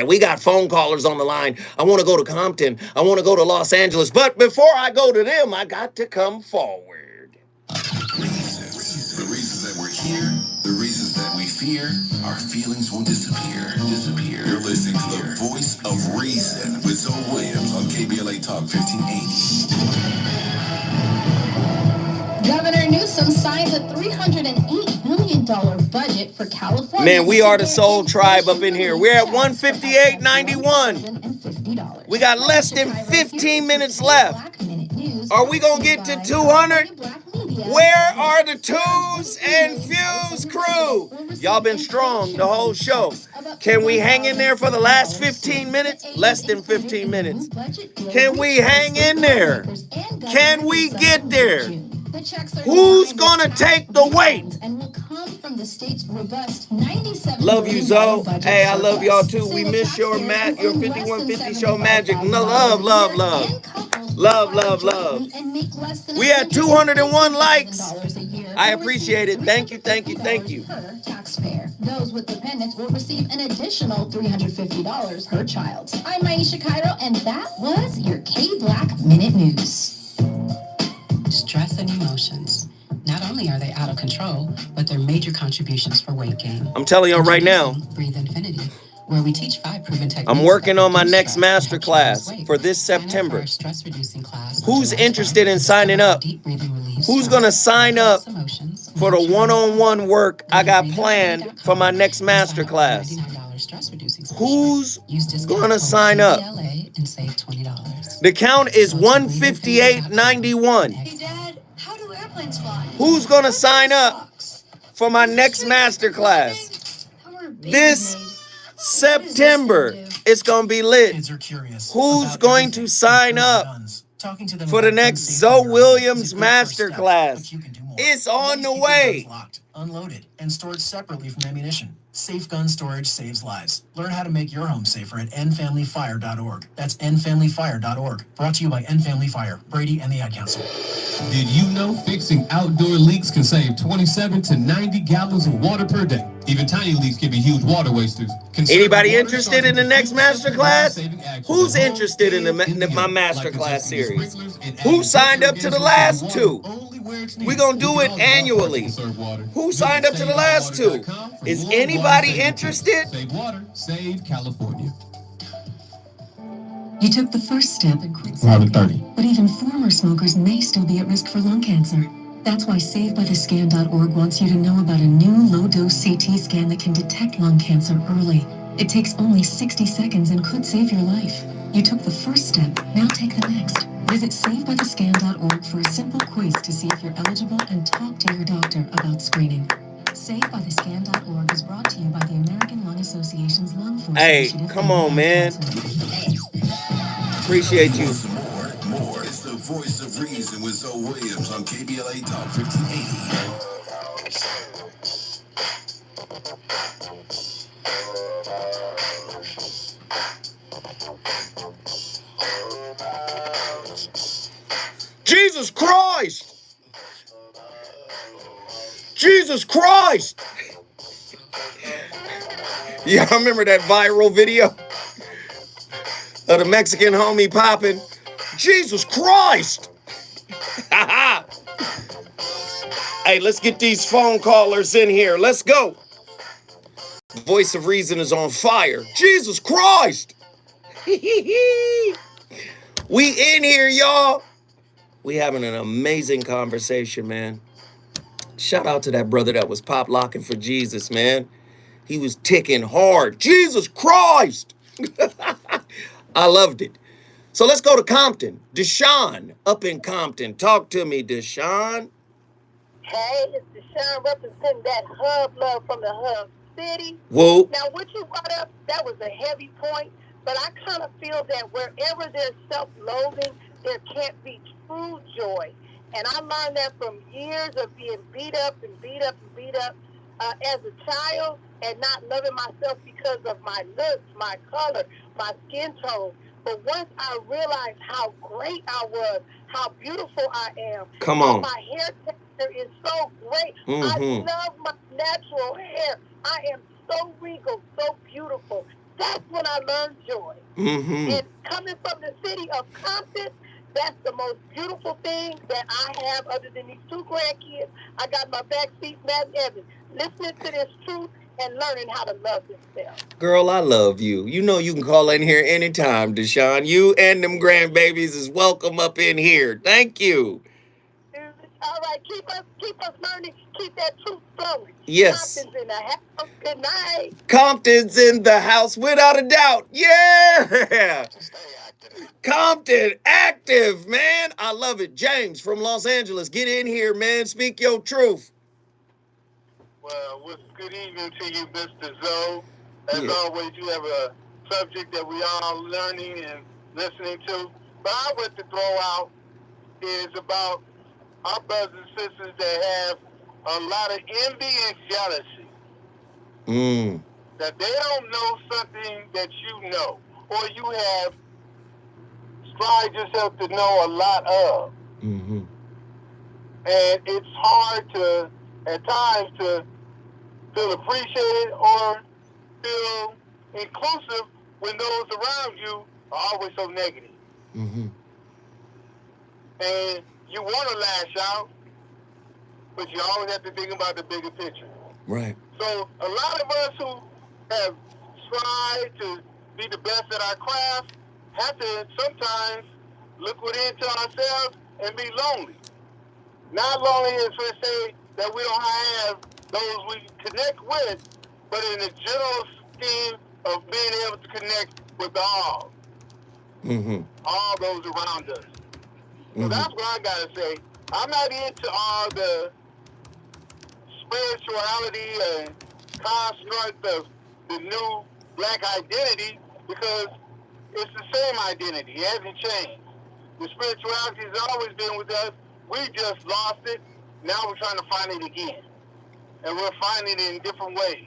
We got phone callers on the line. I want to go to Compton. I want to go to Los Angeles. But before I go to them, I got to come forward. Reasons. The reasons that we're here, the reasons that we fear, our feelings won't disappear. You're listening to the voice of reason with Zoe Williams on KBLA Talk 1580. Governor Newsom signs a $308 million budget for California. Man, we are the soul tribe up in here. We're at 158.91. We got less than 15 minutes left. Are we going to get to 200? Where are the Twos and Fuse crew? Y'all been strong the whole show. Can we hang in there for the last 15 minutes? Less than 15 minutes. Can we hang in there? Can we get there? Who's gonna take the weight? Love you, Zoe. Hey, I love y'all too. We miss your 5150 show magic. Love. We had 201 likes. I appreciate it. Thank you. Taxpayer. Those with dependents will receive an additional $350 per child. I'm Maisha Cairo, and that was your K-Black Minute News. Stress and emotions. Not only are they out of control, but they're major contributions for weight gain. I'm telling you right now. Breathe Infinity, where we teach 5 proven techniques. I'm working on my next master class for this September. Who's interested in signing up? Who's going to sign up for the one-on-one work I got planned for my next master class? Who's going to sign up? The count is 158.91. Hey, Dad, how do airplanes fly? Who's going to sign up for my next master class? This September, it's going to be lit. Who's going to sign up for the next Zoe Williams masterclass? It's on the way. Unloaded and stored separately from ammunition. Safe gun storage saves lives. Learn how to make your home safer at endfamilyfire.org. That's endfamilyfire.org. Brought to you by End Family Fire, Brady, and the Ad Council. Did you know fixing outdoor leaks can save 27 to 90 gallons of water per day? Even tiny leaks can be huge water wasters. Anybody interested in the next masterclass? Who's interested in my masterclass series? Who signed up to the last two? We're going to do it annually. Who signed up to the last two? Is anybody interested? Save water, save California. You took the first step and quit smoking, but even former smokers may still be at risk for lung cancer. That's why SaveByTheScan.org wants you to know about a new low-dose CT scan that can detect lung cancer early. It takes only 60 seconds and could save your life. You took the first step, now take the next. Visit SaveByTheScan.org for a simple quiz to see if you're eligible and talk to your doctor about screening. SaveByTheScan.org is brought to you by the American Lung Association's Lung Force Initiative. Hey, come on, man. Appreciate you. More. It's the voice of reason with Zoe Williams on KBLA Talk 1580. Jesus Christ! Jesus Christ! Yeah, I remember that viral video of the Mexican homie popping. Jesus Christ! Hey, let's get these phone callers in here. Let's go. The voice of reason is on fire. Jesus Christ! We in here, y'all. We having an amazing conversation, man. Shout out to that brother that was pop locking for Jesus, man. He was ticking hard. Jesus Christ! I loved it. So let's go to Compton. Deshaun up in Compton. Talk to me, Deshaun. Hey, it's Deshaun representing that hub love from the hub city. Whoa. Now, what you brought up, that was a heavy point, but I kind of feel that wherever there's self-loathing, there can't be true joy. And I learned that from years of being beat up as a child and not loving myself because of my looks, my color, my skin tone. But once I realized how great I was, how beautiful I am, come on, my hair texture is so great. I love my natural hair. I am so regal, so beautiful. That's when I learned joy. And coming from the city of Compton, that's the most beautiful thing that I have other than these 2 grandkids. I got my backseat, Matt Evans, listening to this truth and learning how to love themselves. Girl, I love you. You know you can call in here anytime, Deshaun. You and them grandbabies is welcome up in here. Thank you. All right, keep us learning. Keep that truth flowing. Yes. Compton's in the house. Good night. Compton's in the house without a doubt. Yeah. Compton active, man. I love it. James from Los Angeles, get in here, man. Speak your truth. Well, good evening to you, Mr. Zoe. As always, you have a subject that we are learning and listening to. But I want to throw out is about our brothers and sisters that have a lot of envy and jealousy. That they don't know something that you know, or you have strived yourself to know a lot of. And it's hard to, at times, to feel appreciated or feel inclusive when those around you are always so negative. And you want to lash out, but you always have to think about the bigger picture. Right. So a lot of us who have tried to be the best at our craft have to sometimes look within to ourselves and be lonely. Not lonely is to say that we don't have those we connect with, but in the general scheme of being able to connect with all. All those around us. So that's what I gotta say. I'm not into all the spirituality and construct of the new black identity, because it's the same identity. It hasn't changed. The spirituality has always been with us. We just lost it. Now we're trying to find it again. And we're finding it in different ways.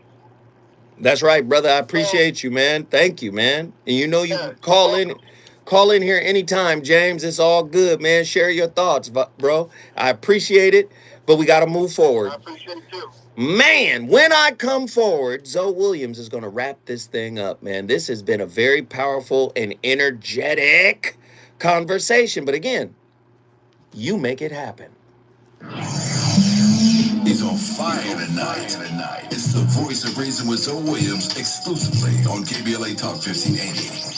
That's right, brother. I appreciate you, man. Thank you, man. And you know you can call in here anytime, James. It's all good, man. Share your thoughts, bro. I appreciate it, but we got to move forward. I appreciate it too. Man, when I come forward, Zoe Williams is going to wrap this thing up, man. This has been a very powerful and energetic conversation. But again, you make it happen. He's on fire tonight. It's the Voice of Reason with Zoe Williams, exclusively on KBLA Talk 1580.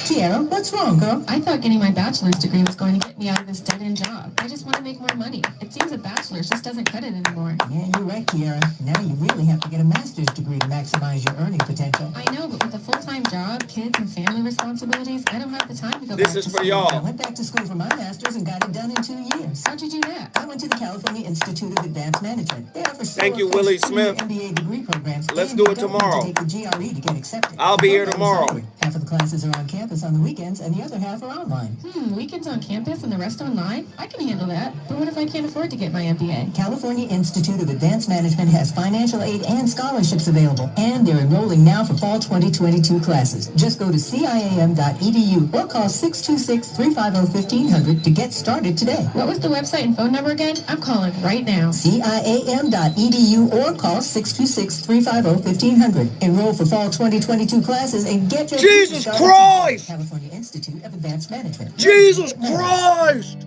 Tiara, what's wrong, girl? I thought getting my bachelor's degree was going to get me out of this dead-end job. I just want to make more money. It seems a bachelor's just doesn't cut it anymore. Yeah, you're right, Tiara. Now you really have to get a master's degree to maximize your earning potential. I know, but with a full-time job, kids, and family responsibilities, I don't have the time to go back to school. This is for y'all. I went back to school for my master's and got it done in 2 years. How'd you do that? I went to the California Institute of Advanced Management. They offer Thank you, Willie Smith. MBA degree programs. Let's do it tomorrow. Take the GRE to get accepted. I'll be here tomorrow. Half of the classes are on campus on the weekends, and the other half are online. Weekends on campus and the rest online? I can handle that. But what if I can't afford to get my MBA? California Institute of Advanced Management has financial aid and scholarships available, and they're enrolling now for fall 2022 classes. Just go to ciam.edu or call 626-350-1500 to get started today. What was the website and phone number again? I'm calling right now. ciam.edu or call 626-350-1500. Enroll for fall 2022 classes and get your Jesus Christ! California Institute of Advanced Management. Jesus Christ!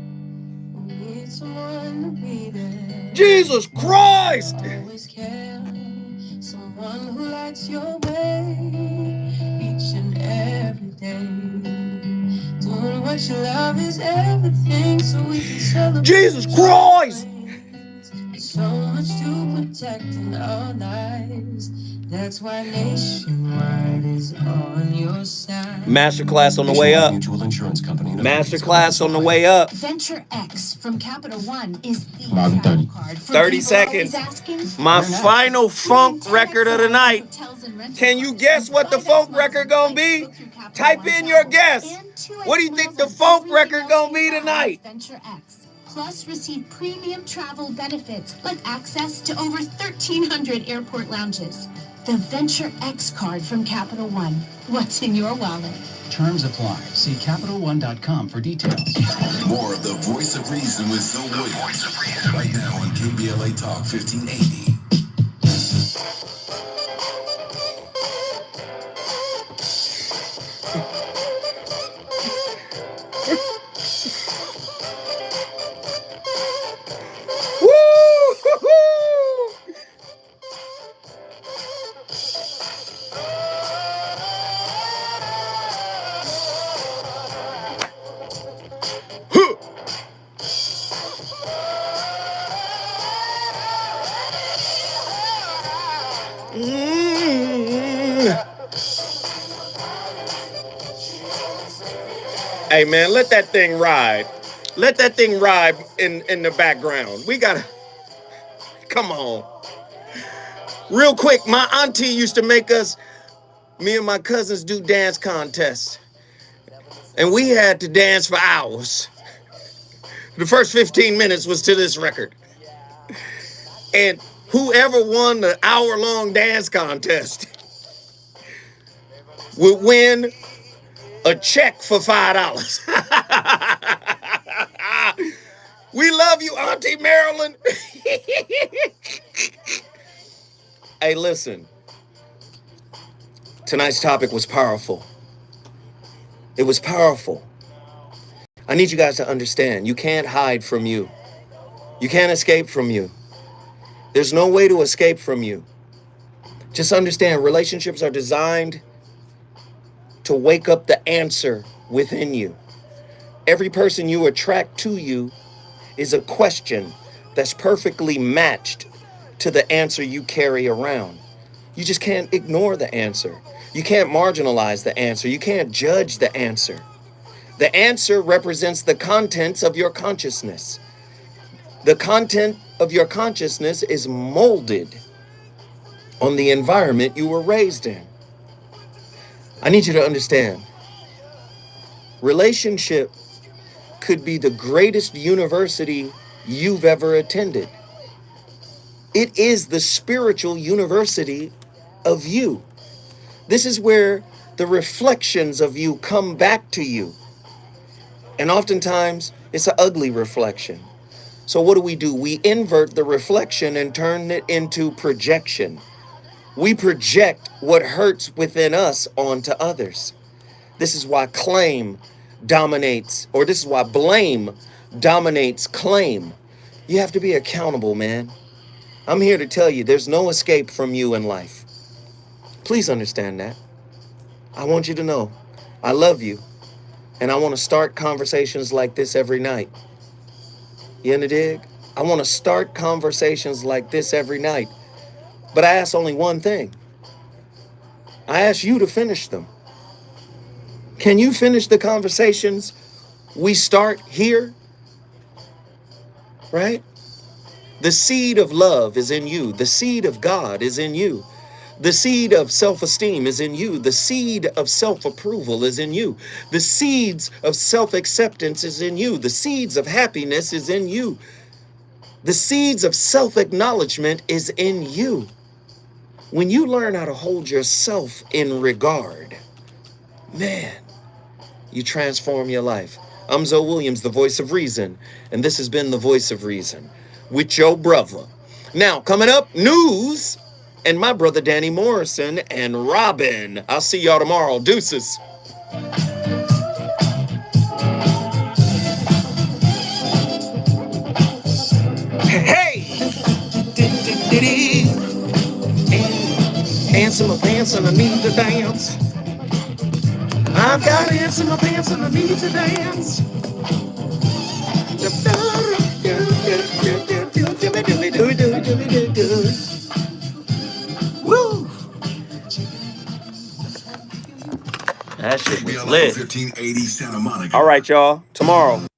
Jesus Christ! Someone who lights your way each and every day. Doing what you love is everything, so we can celebrate. Jesus Christ! So much to protect in our lives. That's why Nationwide is on your side. Masterclass on the way up. Mutual Insurance Company. Masterclass on the way up. Venture X from Capital One is the About 30. card. 30 seconds. My final funk record of the night. Can you guess what the funk record gonna be? Type in your guess. What do you think the funk record gonna be tonight? Venture X. Plus, receive premium travel benefits like access to over 1,300 airport lounges. The Venture X card from Capital One. What's in your wallet? Terms apply. See CapitalOne.com for details. More of the Voice of Reason with Zoe Williams right now on KBLA Talk 1580. Hey man, let that thing ride. Let that thing ride in the background. We gotta, come on. Real quick, my auntie used to make us, me and my cousins, do dance contests. And we had to dance for hours. The first 15 minutes was to this record. And whoever won the hour-long dance contest would win a check for $5. We love you, Auntie Marilyn. Hey, listen. Tonight's topic was powerful. It was powerful. I need you guys to understand, you can't hide from you. You can't escape from you. There's no way to escape from you. Just understand, relationships are designed to wake up the answer within you. Every person you attract to you is a question that's perfectly matched to the answer you carry around. You just can't ignore the answer. You can't marginalize the answer. You can't judge the answer. The answer represents the contents of your consciousness. The content of your consciousness is molded on the environment you were raised in. I need you to understand, relationship could be the greatest university you've ever attended. It is the spiritual university of you. This is where the reflections of you come back to you. And oftentimes, it's an ugly reflection. So what do? We invert the reflection and turn it into projection. We project what hurts within us onto others. This is why claim dominates, or this is why blame dominates claim. You have to be accountable, man. I'm here to tell you there's no escape from you in life. Please understand that. I want you to know I love you, and I want to start conversations like this every night. You in the dig? I want to start conversations like this every night. But I ask only one thing. I ask you to finish them. Can you finish the conversations we start here? Right? The seed of love is in you. The seed of God is in you. The seed of self-esteem is in you. The seed of self-approval is in you. The seeds of self-acceptance is in you. The seeds of happiness is in you. The seeds of self-acknowledgement is in you. When you learn how to hold yourself in regard, man, you transform your life. I'm Zoe Williams, the voice of reason, and this has been the voice of reason with your brother. Now, coming up, news. And my brother Danny Morrison and Robin. I'll see y'all tomorrow. Deuces. Hey! Ants in my pants and I need to dance. I've got ants in my pants and I need to dance. Woo! That shit was lit. 1580 Santa Monica. All right, y'all. Tomorrow.